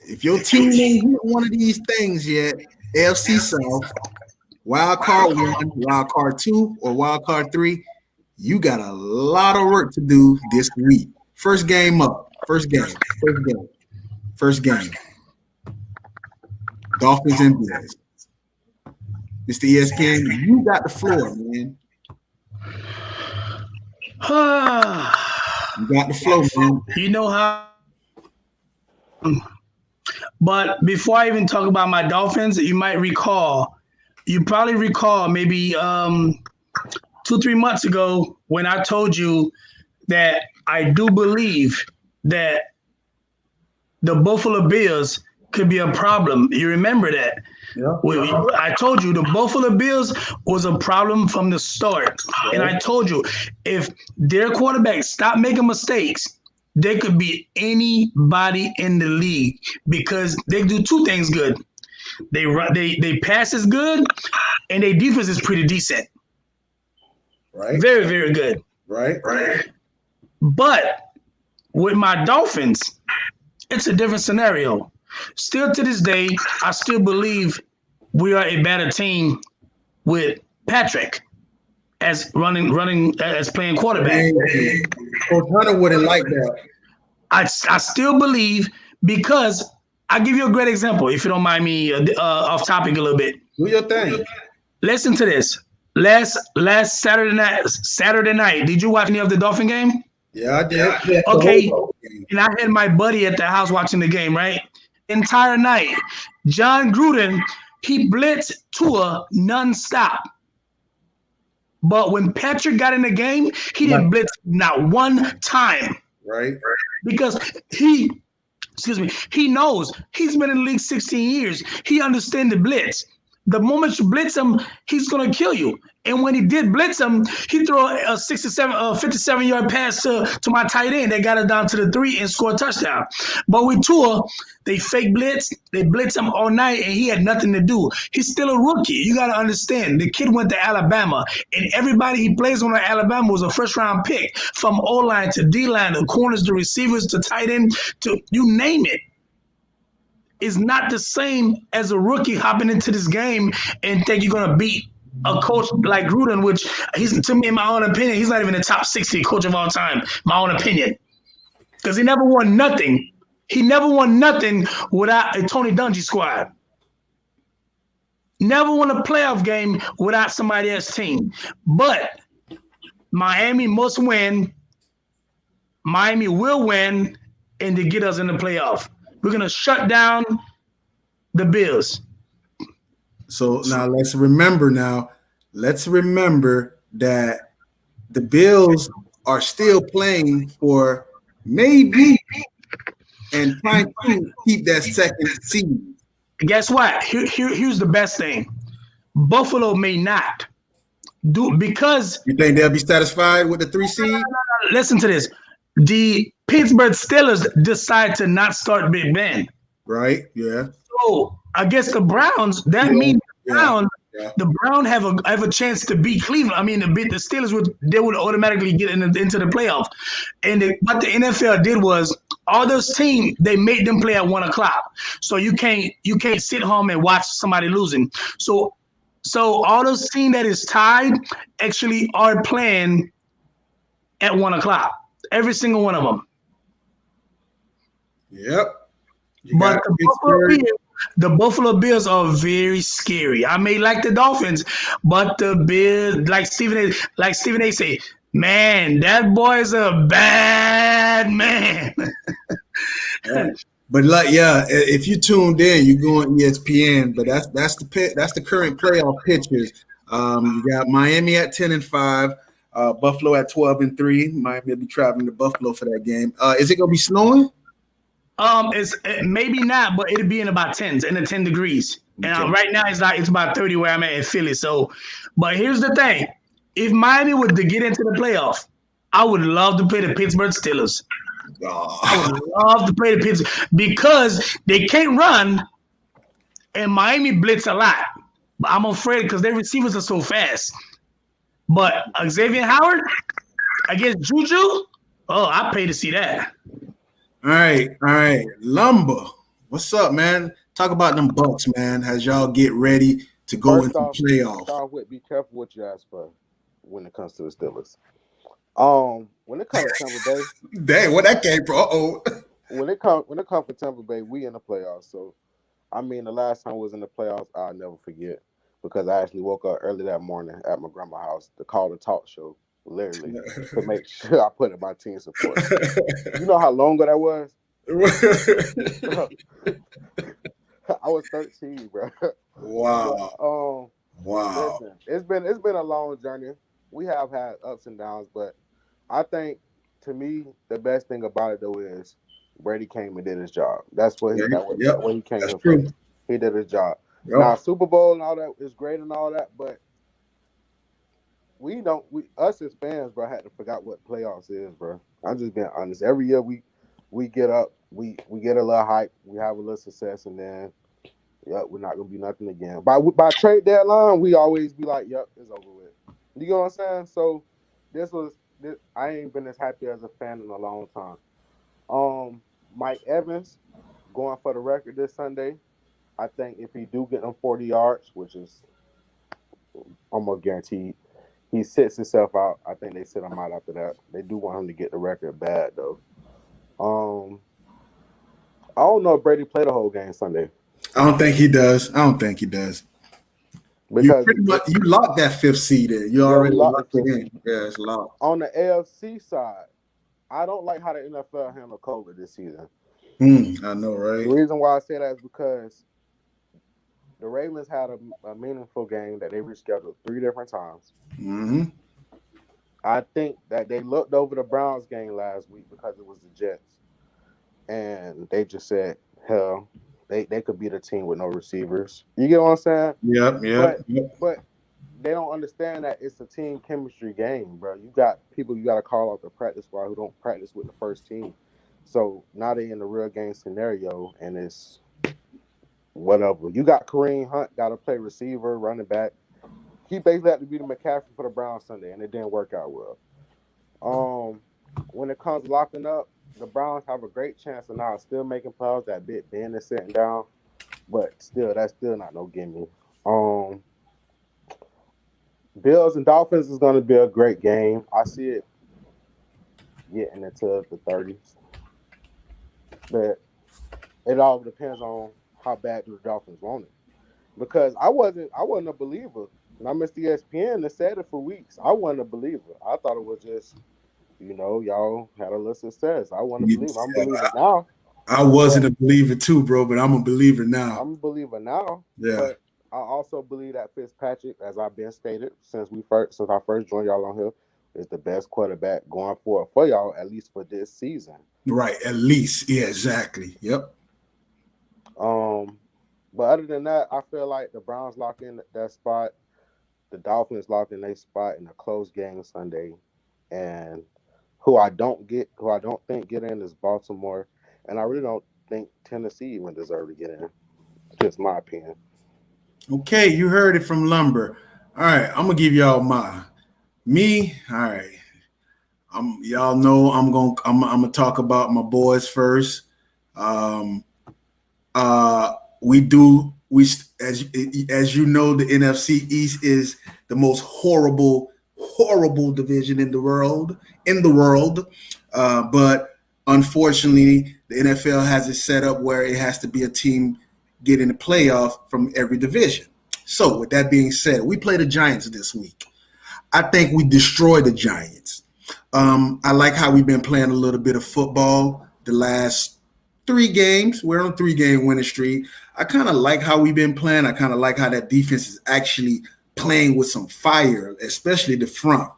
If your team ain't hit one of these things yet, AFC South, wild card 1, wild card 2, or wild card 3, you got a lot of work to do this week. First game up. First game. Dolphins and Bills. Mr. ESPN, you got the floor, man. You got the floor, man. You know how. But before I even talk about my Dolphins, you probably recall maybe 2-3 months ago when I told you that I do believe that the Buffalo Bills could be a problem. You remember that? Yeah. I told you the Buffalo Bills was a problem from the start. Yeah. And I told you if their quarterback stopped making mistakes, they could be anybody in the league because they do 2 things good. They pass is good, and their defense is pretty decent. Right. Very, very good. Right. But with my Dolphins, it's a different scenario. Still to this day, I still believe we are a better team with Patrick as as playing quarterback. Coach Hunter wouldn't like that. I still believe because I'll give you a great example, if you don't mind me off topic a little bit. Do your thing. Listen to this. Last Saturday night, did you watch any of the Dolphin game? Yeah, I did. Okay. And I had my buddy at the house watching the game, right? Entire night. John Gruden, he blitzed Tua nonstop. But when Patrick got in the game, he didn't blitz not one time. Right. Because he knows he's been in the league 16 years. He understands the blitz. The moment you blitz him, he's going to kill you. And when he did blitz him, he threw a 57-yard pass to my tight end. They got it down to the 3 and scored a touchdown. But with Tua, they fake blitz. They blitz him all night, and he had nothing to do. He's still a rookie. You got to understand. The kid went to Alabama, and everybody he plays on at Alabama was a first-round pick, from O-line to D-line, the corners, the receivers, to tight end, to you name it. Is not the same as a rookie hopping into this game and think you're going to beat a coach like Gruden, which he's, to me, in my own opinion, he's not even the top 60 coach of all time, my own opinion. Because he never won nothing. He never won nothing without a Tony Dungy squad. Never won a playoff game without somebody else's team. But Miami must win. Miami will win, and to get us in the playoff. We're going to shut down the Bills. So now let's remember that the Bills are still playing for maybe and trying to keep that second seed. Guess what? Here's the best thing. Buffalo may not do because you think they'll be satisfied with the 3 seed? No. Listen to this. The Pittsburgh Steelers decide to not start Big Ben. Right, yeah. So I guess the Browns, means the Browns have a chance to beat Cleveland. I mean, to beat the Steelers, they would automatically get into the playoff. And what the NFL did was all those teams, they made them play at 1:00. So you can't sit home and watch somebody losing. So all those teams that is tied actually are playing at 1:00. Every single one of them. Yep. But the Buffalo Bills are very scary. I may like the Dolphins, but the Bills, like Stephen A. say, man, that boy's a bad man. Yeah. But if you tuned in, you go on ESPN. But that's the current playoff pictures. You got Miami at 10-5. Buffalo at 12-3. Miami will be traveling to Buffalo for that game. Is it gonna be snowing? It's maybe not, but it'll be in about tens, in the 10 degrees. And Okay. right now it's about 30 where I'm at in Philly. So, but here's the thing: if Miami were to get into the playoff, I would love to play the Pittsburgh Steelers. I would love to play the Pittsburgh because they can't run, and Miami blitz a lot. But I'm afraid because their receivers are so fast. But Xavier Howard against Juju, oh, I pay to see that. All right. Lumber, what's up, man? Talk about them Bucks, man. As y'all get ready to go First into off, playoff. start with be careful what you ask for when it comes to the Steelers. When it comes to Tampa Bay, Dang, where that came from? Uh-oh. when it comes to Tampa Bay, we in the playoffs. So I mean, the last time I was in the playoffs, I'll never forget because I actually woke up early that morning at my grandma's house to call the talk show, literally, to make sure I put in my team support. You know how long ago that was? I was 13, bro. Wow. Wow. Listen, it's been a long journey. We have had ups and downs, but I think to me the best thing about it though is Brady came and did his job. That's what he came That's here true. for. He did his job. Yep. Now Super Bowl and all that is great and all that, but us as fans, bro, had to forget what playoffs is, bro. I'm just being honest. Every year we get up, we get a little hype, we have a little success, and then we're not gonna be nothing again. By trade deadline, we always be like, yep, it's over with. You know what I'm saying? So I ain't been as happy as a fan in a long time. Mike Evans going for the record this Sunday. I think if he do get them 40 yards, which is almost guaranteed, he sits himself out. I think they sit him out after that. They do want him to get the record bad though. I don't know if Brady played the whole game Sunday. I don't think he does. You Because pretty much you locked that fifth seed in. You already locked the game. Yeah, it's locked. On the AFC side, I don't like how the NFL handled COVID this season. I know, right? The reason why I say that is because the Ravens had a meaningful game that they rescheduled 3 different times. Mm-hmm. I think that they looked over the Browns game last week because it was the Jets. And they just said, hell, they could beat a team with no receivers. You get what I'm saying? Yep. But they don't understand that it's a team chemistry game, bro. You got people you got to call off the practice squad who don't practice with the first team. So now they in the real game scenario, and it's whatever. You got Kareem Hunt, got to play receiver, running back. He basically had to be the McCaffrey for the Browns Sunday, and it didn't work out well. When it comes to locking up, the Browns have a great chance of now still making playoffs. That Big Ben is sitting down, but still, that's still not no gimme. Bills and Dolphins is going to be a great game. I see it getting into the 30s, but it all depends on how bad do the Dolphins want it. Because I wasn't a believer. And I missed ESPN that said it for weeks. I wasn't a believer. I thought it was just, y'all had a little success. I wasn't a believer. I'm a believer now. I wasn't a believer too, bro, but I'm a believer now. I'm a believer now. Yeah. But I also believe that Fitzpatrick, as I've been stated since I first joined y'all on here, is the best quarterback going forward for y'all, at least for this season. Right, at least. Yeah, exactly. Yep. But other than that, I feel like the Browns lock in that spot. The Dolphins locked in their spot in a close game Sunday. And who I don't think get in is Baltimore. And I really don't think Tennessee even deserve to get in. Just my opinion. Okay, you heard it from Lumber. All right, I'm gonna give y'all me. All right, y'all know I'm gonna talk about my boys first. As you know, the NFC East is the most horrible division in the world. But unfortunately, the NFL has it set up where it has to be a team get in the playoff from every division. So with that being said, we play the Giants this week. I think we destroy the Giants. I like how we've been playing a little bit of football the last 3 games. We're on a 3-game winning streak. I kind of like how we've been playing. I kind of like how that defense is actually playing with some fire, especially the front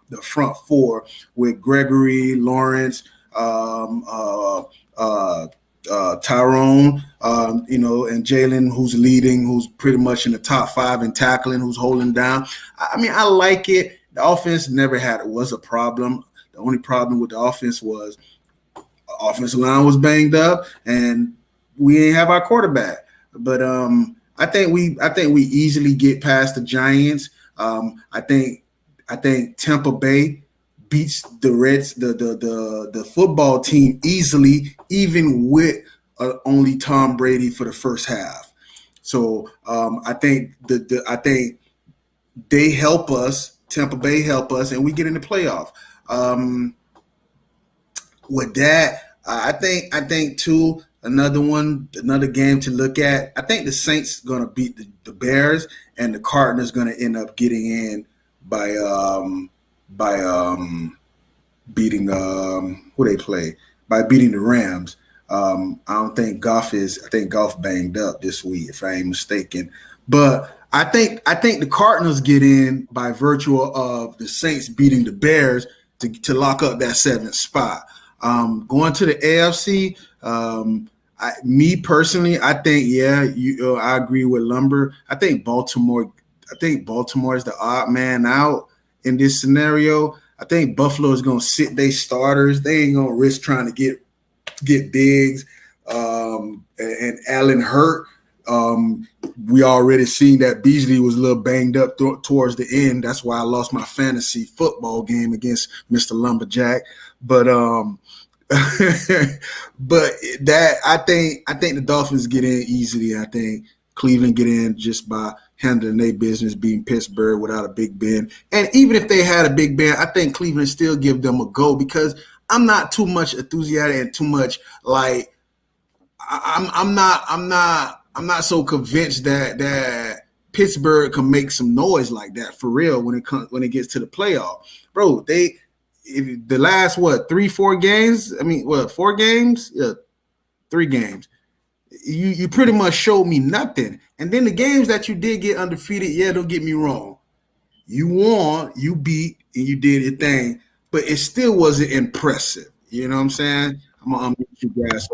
4 with Gregory, Lawrence, Tyrone, and Jalen, who's leading, who's pretty much in the top 5 in tackling, who's holding down. I mean, I like it. The offense was a problem. The only problem with the offense was offensive line was banged up, and we didn't have our quarterback. But I think we easily get past the Giants. I think Tampa Bay beats the Reds, the football team easily, even with only Tom Brady for the first half. So I think I think they help us. Tampa Bay help us, and we get in the playoff. With that, I think too. Another game to look at. I think the Saints gonna beat the Bears, and the Cardinals gonna end up getting in by beating who they play, by beating the Rams. I don't think Goff banged up this week, if I ain't mistaken. But I think the Cardinals get in by virtue of the Saints beating the Bears to lock up that 7th spot. Going to the AFC, me personally, I think I agree with Lumber. I think Baltimore is the odd man out in this scenario. I think Buffalo is gonna sit their starters. They ain't gonna risk trying to get Diggs and Allen hurt. We already seen that Beasley was a little banged up towards the end. That's why I lost my fantasy football game against Mr. Lumberjack. But but that I think the Dolphins get in easily. I think Cleveland get in just by handling their business, beating Pittsburgh without a Big Ben. And even if they had a Big Ben, I think Cleveland still give them a go, because I'm not too much enthusiastic and too much like I'm not so convinced that Pittsburgh can make some noise like that for real when it gets to the playoff. Bro, the last 3-4 games, I mean 4 games? Yeah, 3 games. You pretty much showed me nothing. And then the games that you did get undefeated, don't get me wrong. You won, you beat, and you did your thing, but it still wasn't impressive. You know what I'm saying? I'm gonna unmute you guys.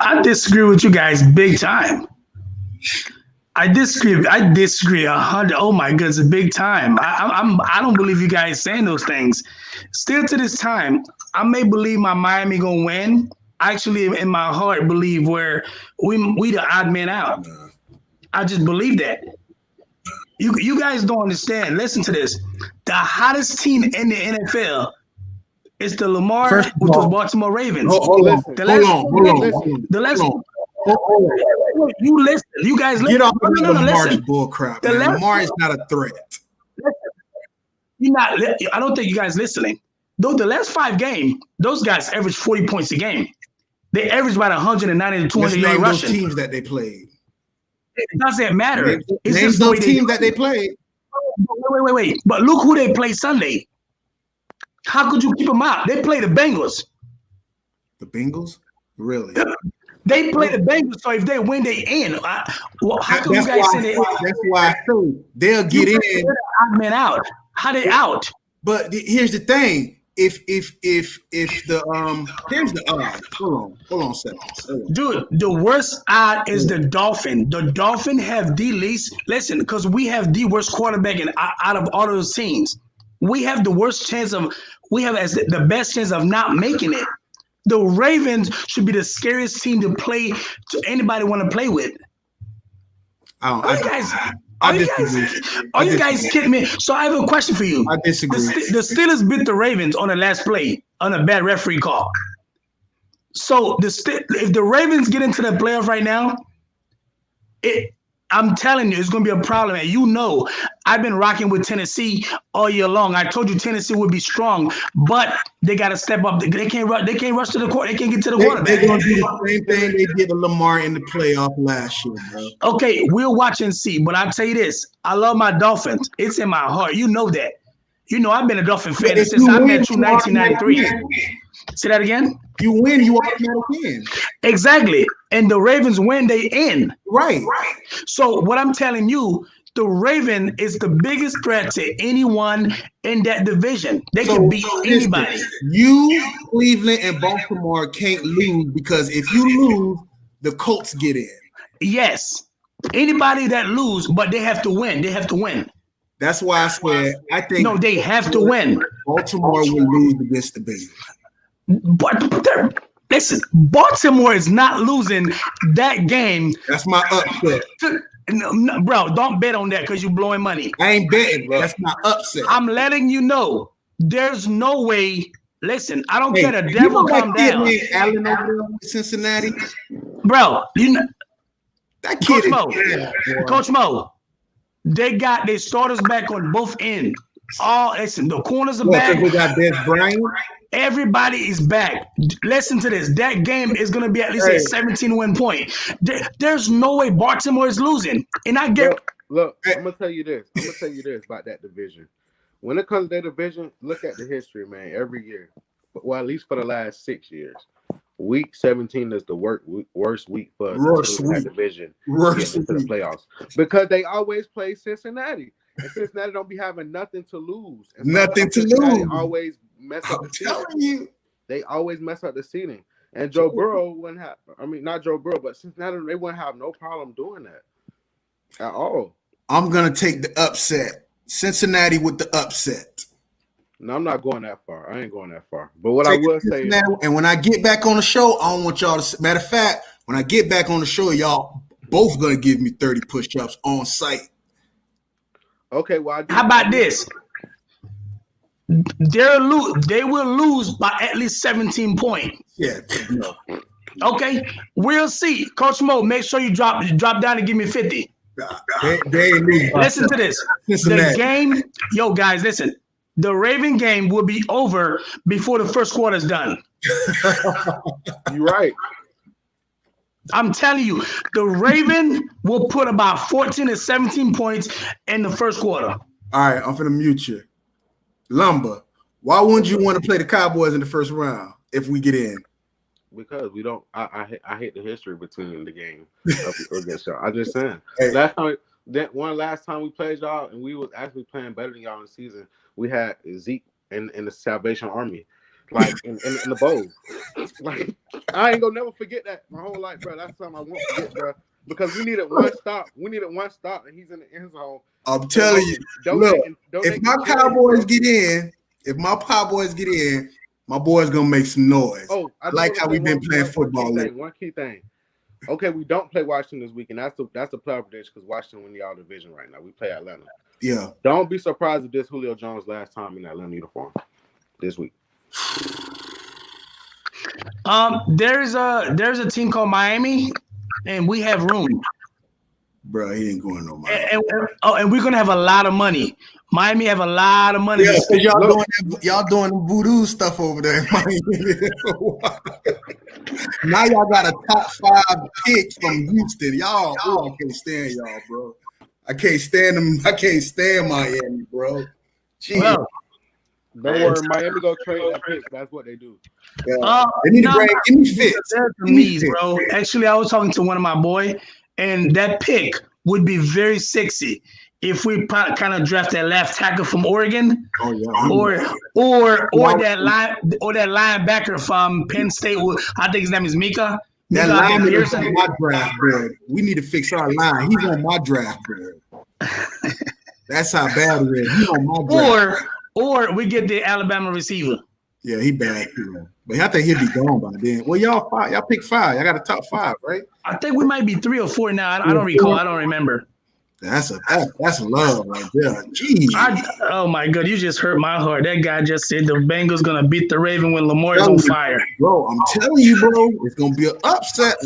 I disagree with you guys big time. I disagree 100. Oh my goodness, big time. I don't believe you guys saying those things. Still to this time, I may believe my Miami gonna win. I actually, in my heart, believe where we the odd man out. I just believe that. You guys don't understand. Listen to this. The hottest team in the NFL is the Lamar, which was Baltimore Ravens. Hold on. You listen. You guys listen. Get off of Lamar's listen. bullcrap. Lamar is not a threat. You're not. I don't think you guys listening. Though the last 5 games, those guys averaged 40 points a game. They averaged about 190 to 200 yards rushing. Those teams that they played. It doesn't matter. Name those teams that they played. Wait. But look who they played Sunday. How could you keep them out? They play the Bengals. The Bengals? Really? They play the Bengals, so if they win, they in. How come you guys say they? That's why I say they'll get in. Odd man out. How they out? But here's the thing. If the here's the odds. Hold on a second. Dude, the worst odd is the Dolphin. The Dolphin have the least. Listen, because we have the worst quarterback out of all those teams. We have the worst chance of. We have as the best chance of not making it. The Ravens should be the scariest team to play to anybody want to play with. Are you guys kidding me? So I have a question for you. I disagree. The Steelers beat the Ravens on the last play on a bad referee call. So if the Ravens get into the playoff right now, I'm telling you, it's going to be a problem. And you know, I've been rocking with Tennessee all year long. I told you Tennessee would be strong, but they got to step up. They can't rush to the court. They can't get to the quarterback. They're going to do the same thing they did to Lamar in the playoff last year, bro. Okay, we'll watch and see. But I'll tell you this. I love my Dolphins. It's in my heart. You know that. You know I've been a Dolphin fan since I met you in 1993. Say that again? You win, you automatically win. Exactly. And the Ravens win, they in. Right. So what I'm telling you, the Raven is the biggest threat to anyone in that division. They can beat anybody. You, Cleveland, and Baltimore can't lose because if you lose, the Colts get in. Yes. Anybody that lose, but they have to win. They have to win. That's why I said I think No, they have to win. Baltimore will lose against the Bengals. But listen, Baltimore is not losing that game. That's my upset. No, bro, don't bet on that because you're blowing money. I ain't betting, bro. That's my upset. I'm letting you know. There's no way. Listen, I don't care. The devil come down. Allen over there in Cincinnati, bro. You know that kid. Coach Moe. They got their starters back on both ends. Listen, the corners are back. We got Des Bryant. Everybody is back. Listen to this. That game is going to be at least a 17-win point. There's no way Baltimore is losing. And I get. Look, I'm going to tell you this. About that division. When it comes to that division, look at the history, man. Every year. Well, at least for the last 6 years. Week 17 is the worst week for that division to get into the playoffs. Because they always play Cincinnati. And Cincinnati don't be having nothing to lose. Cincinnati always mess up the seeding. They always mess up the seeding. And Joe Burrow wouldn't have, not Joe Burrow, but Cincinnati, they wouldn't have no problem doing that at all. I'm going to take the upset. Cincinnati with the upset. No, I'm not going that far. I ain't going that far. But what I will say is, and when I get back on the show, I don't want y'all to. Matter of fact, when I get back on the show, y'all both gonna give me 30 push-ups on site. Okay, well, how about this? They will lose by at least 17 points. Yeah. Okay, we'll see. Coach Moe, make sure you drop down and give me 50. Listen to this. The game, guys, listen. The Raven game will be over before the first quarter is done. You're right. I'm telling you, the Raven will put about 14 to 17 points in the first quarter. All right, I'm finna mute you. Lumber, why wouldn't you want to play the Cowboys in the first round if we get in? Because we don't. I hate the history between the game against y'all. I just saying. Hey. Last time we played y'all, and we was actually playing better than y'all in the season. We had Zeke in the Salvation Army, like in the bowl. Like I ain't gonna never forget that my whole life, bro. That's something I won't forget, bro. Because we needed one stop. And he's in the end zone. I'm telling you, look, if my Cowboys get in, my boys gonna make some noise. Oh, I like how we've been playing football. One key thing. Okay, we don't play Washington this week, and that's the playoff prediction because Washington win y'all division right now. We play Atlanta. Yeah. Don't be surprised if this Julio Jones last time in Atlanta uniform this week. There's a team called Miami, and we have room. Bro, he ain't going no Miami. And we're gonna have a lot of money. Miami have a lot of money. Yeah, because y'all doing voodoo stuff over there in Miami. Now y'all got a top 5 pick from Houston. Y'all, I can't stand y'all, bro. I can't stand them. I can't stand Miami, bro. Jeez. Well, don't worry, Miami go trade that pick. That's what they do. Yeah. They need to give me fits. Bro. Actually, I was talking to one of my boy, and that pick would be very sexy if we kind of draft that left tackle from Oregon, or that linebacker from Penn State. I think his name is Mika. That line is on my draft board. We need to fix our line. He's on my draft board. That's how bad it is. He's on my draft. Or we get the Alabama receiver. Yeah, he bad too. But I think he'll be gone by then. Well, y'all pick 5. Y'all got a top 5, right? I think we might be 3 or 4 now. I don't recall. I don't remember. That's love right there. Jeez. Oh my God, you just hurt my heart. That guy just said the Bengals gonna beat the Raven when Lamar is on fire. Bro, I'm telling you, bro, it's gonna be an upset.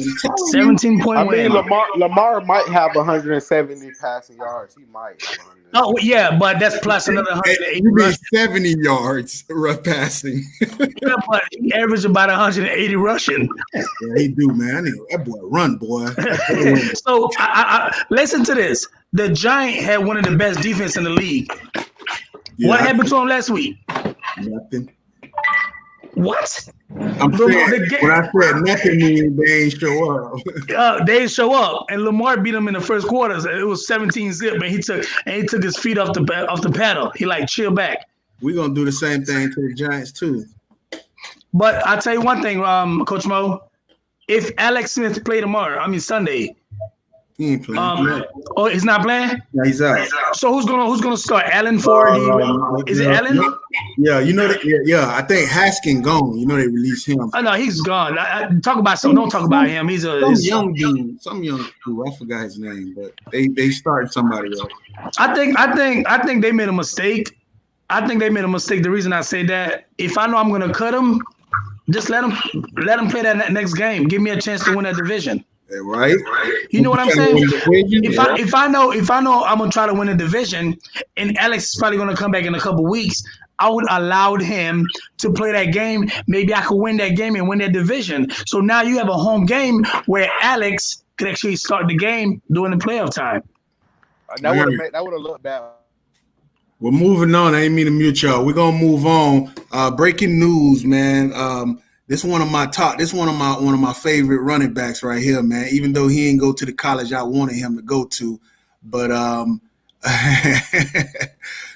17-point win. Lamar might have 170 passing yards. He might have 170. Oh yeah, but that's plus another 180. 70 yards rough passing. Yeah, but he averaged about 180 rushing. Yeah, he do, man. I need that boy run, boy. So I listen to this. The Giant had one of the best defense in the league. Yeah, what happened to him last week? Nothing. What? I I'm saying when I said nothing means they ain't show up. They didn't show up, and Lamar beat him in the first quarters. It was 17-zip, and he took his feet off the pedal. He like chill back. We're gonna do the same thing to the Giants too. But I'll tell you one thing, Coach Moe. If Alex Smith play tomorrow, Sunday. He ain't playing. Oh, he's not playing? Yeah, he's out. So who's gonna start? Allen for the? Is it Allen? Yeah, you know that. Yeah, I think Haskin gone. You know they released him. Oh no, he's gone. Talk about some. Don't talk about him. He's some young dude. I forgot his name, but they started somebody else. I think they made a mistake. I think they made a mistake. The reason I say that, if I know I'm gonna cut him, just let him play that next game. Give me a chance to win that division. Right. You know what I'm saying? If I know I'm gonna try to win a division, and Alex is probably gonna come back in a couple weeks, I would allow him to play that game. Maybe I could win that game and win that division. So now you have a home game where Alex could actually start the game during the playoff time. That would have looked bad. We're moving on. I ain't mean to mute y'all. We're gonna move on. Breaking news, man. This one of my favorite running backs right here, man. Even though he didn't go to the college I wanted him to go to, but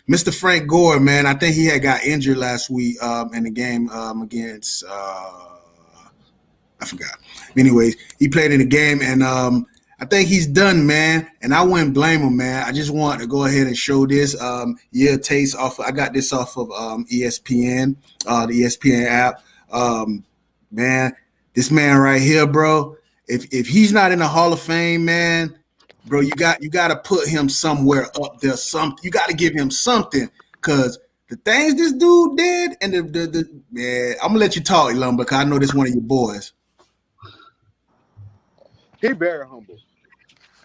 Mr. Frank Gore, man, I think he had got injured last week in the game against I forgot. Anyways, he played in the game, and I think he's done, man. And I wouldn't blame him, man. I just want to go ahead and show this. Taste off. I got this off of ESPN, the ESPN app. Man, this man right here, bro. If he's not in the Hall of Fame, man, bro, you got to put him somewhere up there. You got to give him something, because the things this dude did, and the man, I'm gonna let you talk, Lumber, because I know this one of your boys. He very humble,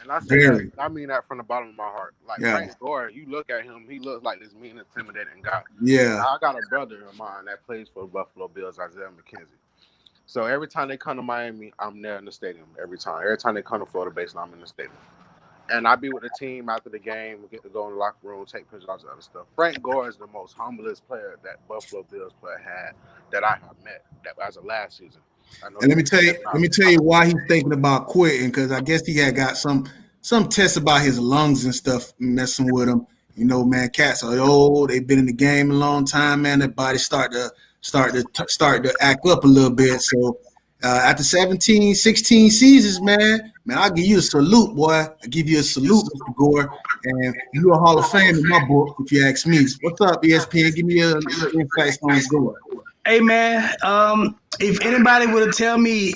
and I mean that from the bottom of my heart. Like Frank Gore, you look at him, he looks like this mean, intimidating guy. Yeah, I got a brother of mine that plays for the Buffalo Bills, Isaiah McKenzie. So every time they come to Miami, I'm there in the stadium. Every time they come to Florida Basin, I'm in the stadium. And I be with the team after the game. We get to go in the locker room, take pictures, all this other stuff. Frank Gore is the most humblest player that Buffalo Bills player had that I have met as of last season. And let me tell you why he's thinking about quitting, because I guess he had got some tests about his lungs and stuff messing with him. You know, man, cats are old. They've been in the game a long time, man. Their body start to act up a little bit. So after 16 seasons, man, I'll give you a salute, boy. I give you a salute, Mr. Gore. And you're a Hall of Fame in my book, if you ask me. What's up, ESPN? Give me a little insight on Gore. Hey, man, if anybody would have tell me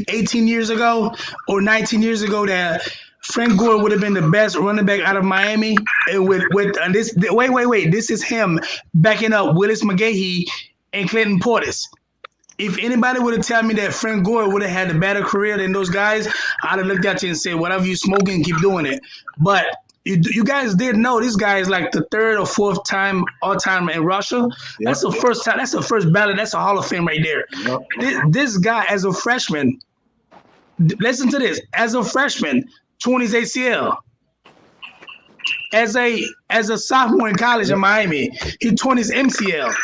18 years ago or 19 years ago that Frank Gore would have been the best running back out of Miami, and this is him backing up Willis McGahee and Clinton Portis. If anybody would have told me that Frank Gore would have had a better career than those guys, I'd have looked at you and said, whatever you smoking, keep doing it. But you guys did know this guy is like the third or fourth time all-time in Russia. Yep. That's the first time. That's the first ballot. That's a Hall of Fame right there. Yep. This guy, as a freshman, listen to this. As a freshman, torn his ACL. As a sophomore in college in Miami, he torn his MCL.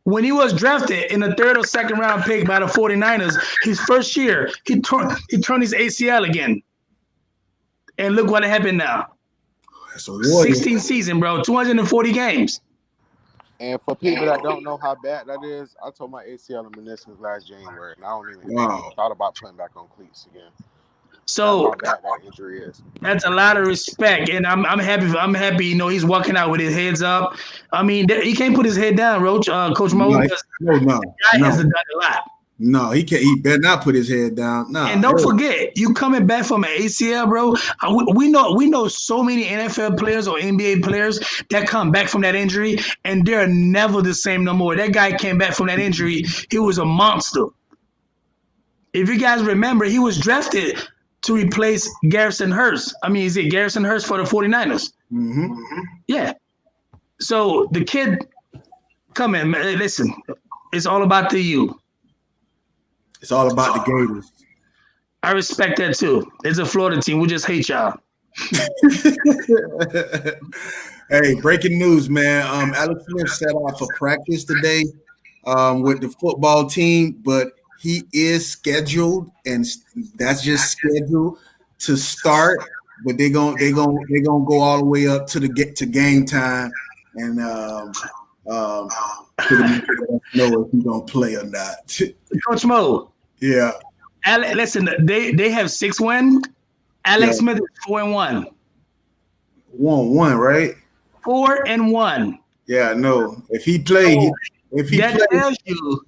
When he was drafted in the third or second round pick by the 49ers, his first year, he turned his ACL again. And look what happened now. 16 season, bro. 240 games. And for people that don't know how bad that is, I tore my ACL and meniscus last January, and I don't even thought about putting back on cleats again. So that's how bad that injury is. That's a lot of respect, and I'm happy. I'm happy. You know, he's walking out with his heads up. I mean, he can't put his head down, Roach. Coach Moe. No. Guy has done a lot. No, he can't. He better not put his head down. No. And don't forget, you coming back from an ACL, bro. We know so many NFL players or NBA players that come back from that injury, and they're never the same no more. That guy came back from that injury. He was a monster. If you guys remember, he was drafted to replace Garrison Hurst. I mean, is it Garrison Hurst for the 49ers? Mm-hmm. Yeah. So the kid, come in, man. Listen, it's all about the U. It's all about the Gators. I respect that too. It's a Florida team. We just hate y'all. Hey, breaking news, man. Alex Smith set off for practice today. with the football team, but he is scheduled, and that's just scheduled to start. But they gonna go all the way up to the get to game time, and pretty much let us know if he's gonna play or not. Coach Moe. Yeah, Listen, they have 6 wins. yeah, Alex Smith is 4-1. 1-1, right? 4-1. Yeah, no. If he That plays, tells you.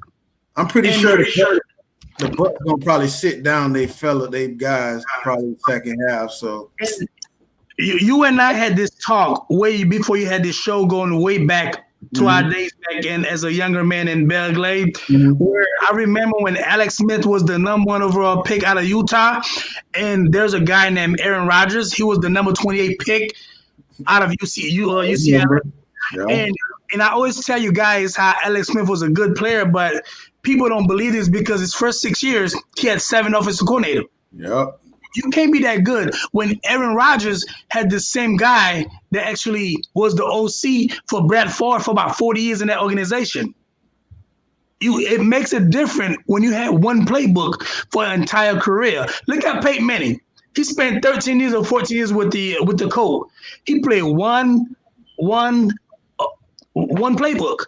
I'm pretty And sure the Bucks gonna probably sit down they guys probably second half. So you and I had this talk way before you had this show going way back to our days back in as a younger man in Belgrade, where I remember when Alex Smith was the #1 overall pick out of Utah, and there's a guy named Aaron Rodgers. He was the number 28 pick out of UCLA. yeah, And I always tell you guys how Alex Smith was a good player, but people don't believe this because his first 6 years, he had 7 offensive coordinators. yeah. You can't be that good when Aaron Rodgers had the same guy that actually was the OC for Brett Favre for about 40 years in that organization. It makes it different when you have one playbook for an entire career. Look at Peyton Manning. He spent 13 years or 14 years with the Colts. He played one playbook.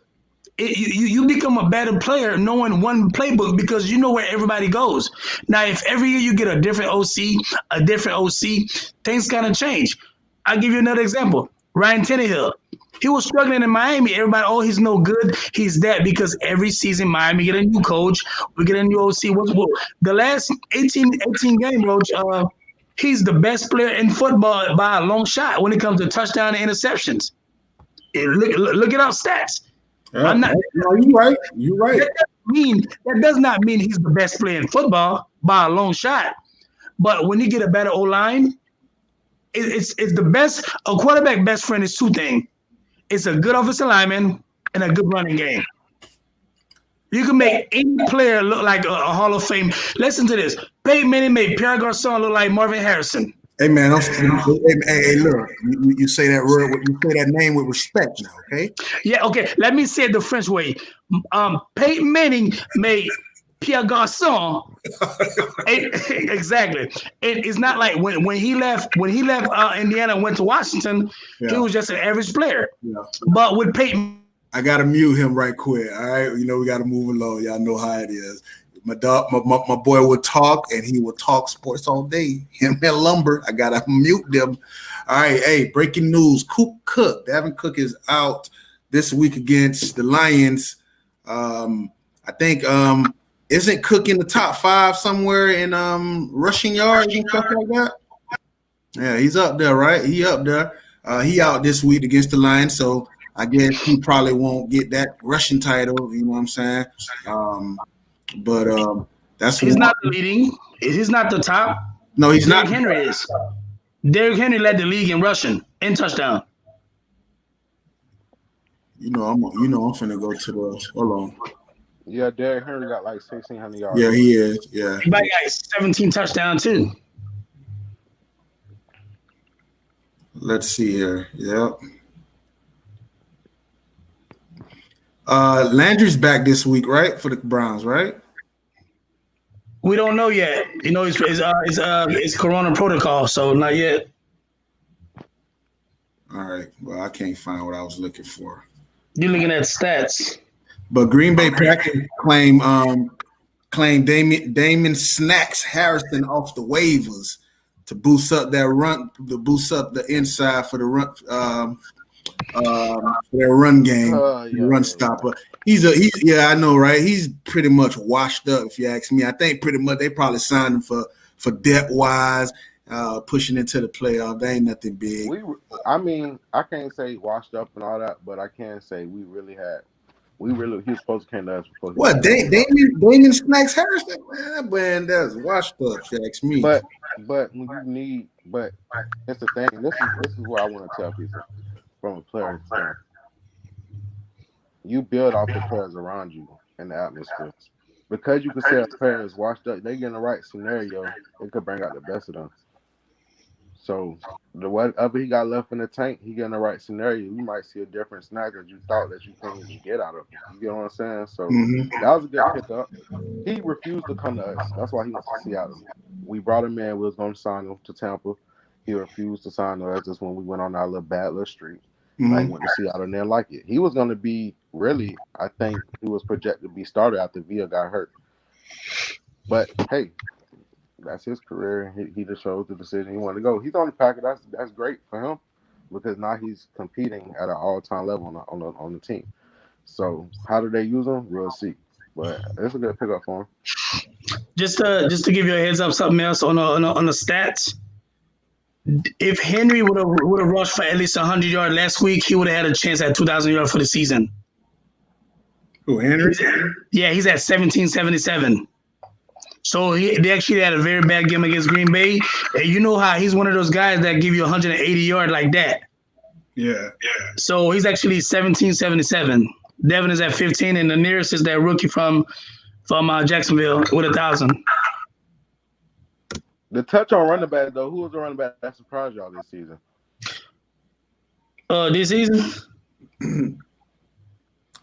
You become a better player knowing one playbook because you know where everybody goes. Now, if every year you get a different OC, things kind of change. I'll give you another example. Ryan Tannehill. He was struggling in Miami. Everybody, oh, he's no good. He's that because every season Miami get a new coach. We get a new OC. The last 18 game, Roach, he's the best player in football by a long shot when it comes to touchdown and interceptions. Look at our stats. Yeah. No, you're right. You're right. That does not mean he's the best player in football by a long shot. But when you get a better O-line, it's the best. A quarterback best friend is 2 things. It's a good offensive lineman and a good running game. You can make any player look like a Hall of Fame. Listen to this. Peyton Manning made Pierre Garçon look like Marvin Harrison. Hey man, hey, look, you say that word, you say that name with respect now, okay? Yeah, okay. Let me say it the French way. Peyton Manning made Pierre Garçon. Exactly. It's not like when he left Indiana and went to Washington, he was just an average player. Yeah. But with Peyton, I gotta mute him right quick. All right, we gotta move along. Y'all know how it is. My boy would talk, and he would talk sports all day. Him and Lumber. I gotta mute them. All right, hey, breaking news: Dalvin Cook is out this week against the Lions. I think isn't Cook in the top 5 somewhere in rushing yards and stuff like that? Yeah, he's up there, right? He up there. He out this week against the Lions, so I guess he probably won't get that rushing title. You know what I'm saying? But that's he's not the leading. He's not the top. No, he's not. Derrick Henry is. Derrick Henry led the league in rushing and touchdown. I'm finna go to the. Hold on. Yeah, Derrick Henry got like 1,600 yards. Yeah, he is. Yeah. He got 17 touchdowns too. Let's see here. Yep. Landry's back this week, right? For the Browns, right? We don't know yet. It's Corona protocol, so not yet. All right. Well, I can't find what I was looking for. You're looking at stats. But Green Bay Packers claim Damon Snacks Harrison off the waivers to boost up their run, to boost up the inside for the run. Their run game, run stopper. I know, right? He's pretty much washed up, if you ask me. I think pretty much they probably signed him for depth wise, pushing into the playoff. They ain't nothing big. I can't say washed up and all that, but I can say he was supposed to come to us before. What Damon Snacks Harrison? Man, that's washed up, if you ask me. But that's the thing. This is what I want to tell people. From a player standpoint, you build off the players around you in the atmosphere. Because you can say a player is washed up, they get in the right scenario, it could bring out the best of them. So the whatever he got left in the tank, he get in the right scenario. You might see a different snack that you thought that you couldn't even get out of him. You get what I'm saying? So Mm-hmm. that was a good pickup. He refused to come to us. That's why he went to Seattle. We brought him in. We was going to sign him to Tampa. He refused to sign to us. That's when we went on our little bad little streak. Like he went to Seattle and didn't like it. He was going to be really, I think he was projected to be started after Villa got hurt. But hey, that's his career. He just chose the decision he wanted to go. He's on the Packers. That's great for him because now he's competing at an all-time level on the team. So how do they use him? We'll see. But it's a good pickup for him. Just to give you a heads up, something else on the stats. If Henry would have rushed for at least 100 yards last week, he would have had a chance at 2,000 yards for the season. Who, Henry? He's at 1777. So they actually had a very bad game against Green Bay. And you know how he's one of those guys that give you 180 yards like that. Yeah. So he's actually 1777. Devin is at 15, and the nearest is that rookie from Jacksonville with 1,000. The touch on running back, though, who was the running back that surprised y'all this season? This season?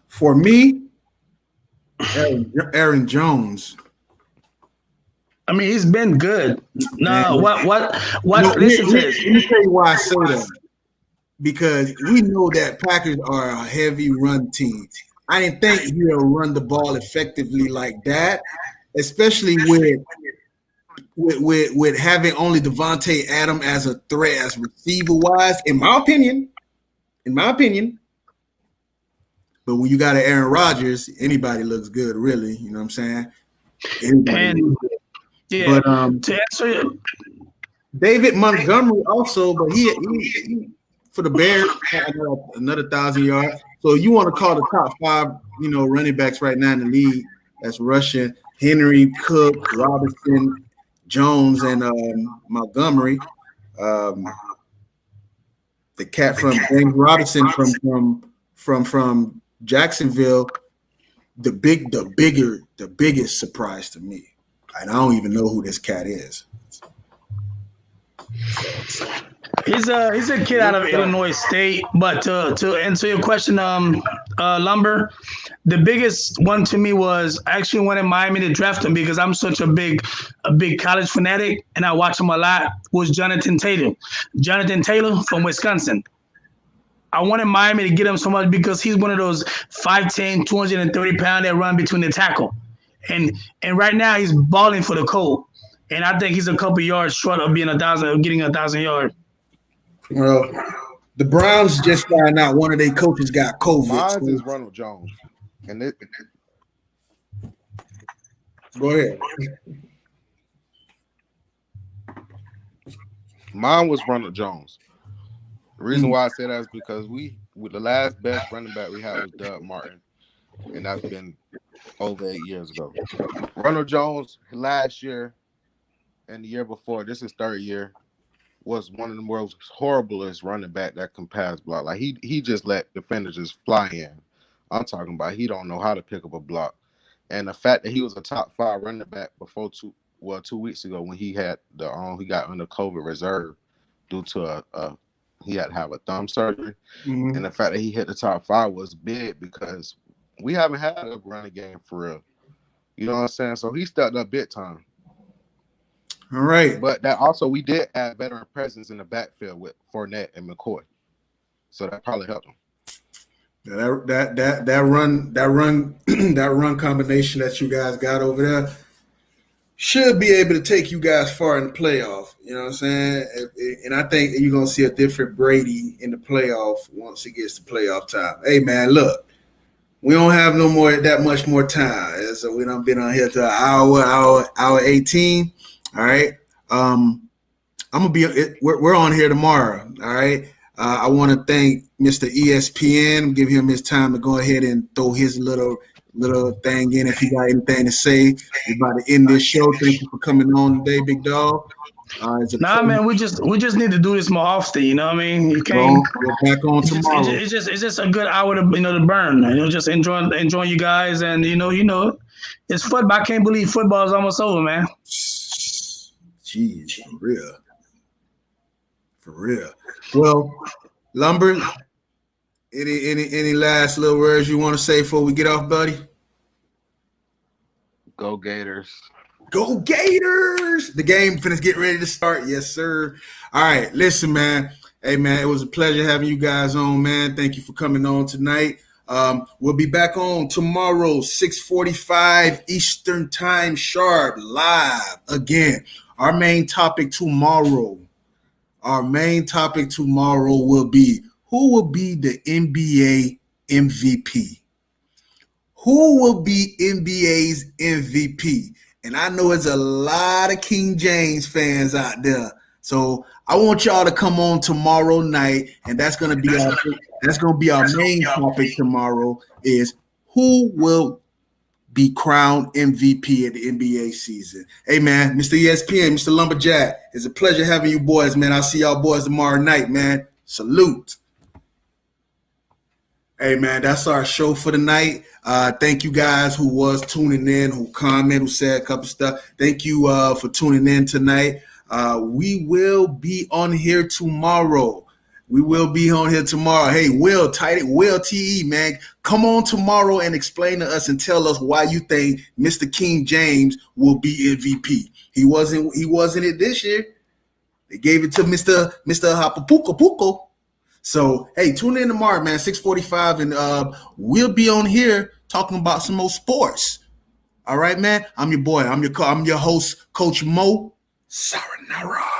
For me, Aaron Jones. I mean, he's been good. No, what? No, Listen to this. Let me tell you why I say that. Because we know that Packers are a heavy run team. I didn't think he'll run the ball effectively like that, especially with having only Devontae Adams as a threat, as receiver-wise, in my opinion. But when you got an Aaron Rodgers, anybody looks good, really. You know what I'm saying? Yeah, but to answer you, David Montgomery also, but he for the Bears another 1,000 yards. So you want to call the top 5, running backs right now in the league? That's rushing: Henry, Cook, Robinson, Jones, and Montgomery. The cat from James Robinson from Jacksonville. The biggest surprise to me, and I don't even know who this cat is. he's a kid out of Illinois State. But to answer your question, Lumber, the biggest one to me was I actually wanted Miami to draft him because I'm such a big college fanatic and I watch him a lot. Was Jonathan Taylor from Wisconsin. I wanted Miami to get him so much because he's one of those 5'10", 230-pound that run between the tackle. And right now he's balling for the Colt. And I think he's a couple yards short of getting 1,000 yards. Well, the Browns just found out one of their coaches got COVID. Mine is Ronald Jones. And Go ahead. Mine was Ronald Jones. The reason why I say that is because with the last best running back we had was Doug Martin, and that's been over 8 years ago. Ronald Jones last year and the year before, this is third year, was one of the most horriblest running back that can pass block. Like he just let defenders just fly in. I'm talking about he don't know how to pick up a block, and the fact that he was a top 5 running back before 2 weeks ago when he had he got under COVID reserve due to he had to have a thumb surgery. And the fact that he hit the top 5 was big because we haven't had a running game for real. You know what I'm saying? So he stepped up big time. All right. But that also, we did add veteran presence in the backfield with Fournette and McCoy. So that probably helped him. That run combination that you guys got over there should be able to take you guys far in the playoff. You know what I'm saying? And I think you're going to see a different Brady in the playoff once it gets to playoff time. Hey, man, look, we don't have that much more time. So we done been on here to an hour 18. All right. We're on here tomorrow. All right. I want to thank Mr. ESPN, give him his time to go ahead and throw his little thing in if he got anything to say. We're about to end this show. Thank you for coming on today, big dog. Man, we just need to do this more often. You know what I mean? You can't. We're back on tomorrow. It's just a good hour to to burn. Just enjoy you guys, and it's football. I can't believe football is almost over, man. Jeez, for real. For real. Well, Lumber, any last little words you want to say before we get off, buddy? Go Gators. Go Gators! The game finna get ready to start. Yes, sir. All right, listen, man. Hey, man, it was a pleasure having you guys on, man. Thank you for coming on tonight. We'll be back on tomorrow, 6:45 Eastern Time sharp, live again. Our main topic tomorrow will be who will be the NBA MVP? Who will be NBA's MVP? And I know there's a lot of King James fans out there. So I want y'all to come on tomorrow night, and that's gonna be our main topic tomorrow is who will be crowned MVP of the NBA season. Hey man, Mr. ESPN, Mr. Lumberjack, it's a pleasure having you boys, man. I'll see y'all boys tomorrow night, man. Salute. Hey man, that's our show for the night. Thank you guys who was tuning in, who commented, who said a couple stuff. Thank you for tuning in tonight. We will be on here tomorrow. Hey, Will TE, man, come on tomorrow and explain to us and tell us why you think Mr. King James will be MVP. He wasn't it this year. They gave it to Mr. Hapapuko. So, hey, tune in tomorrow, man, 6:45, and we'll be on here talking about some more sports. All right, man? I'm your boy. I'm your host, Coach Moe. Saranara.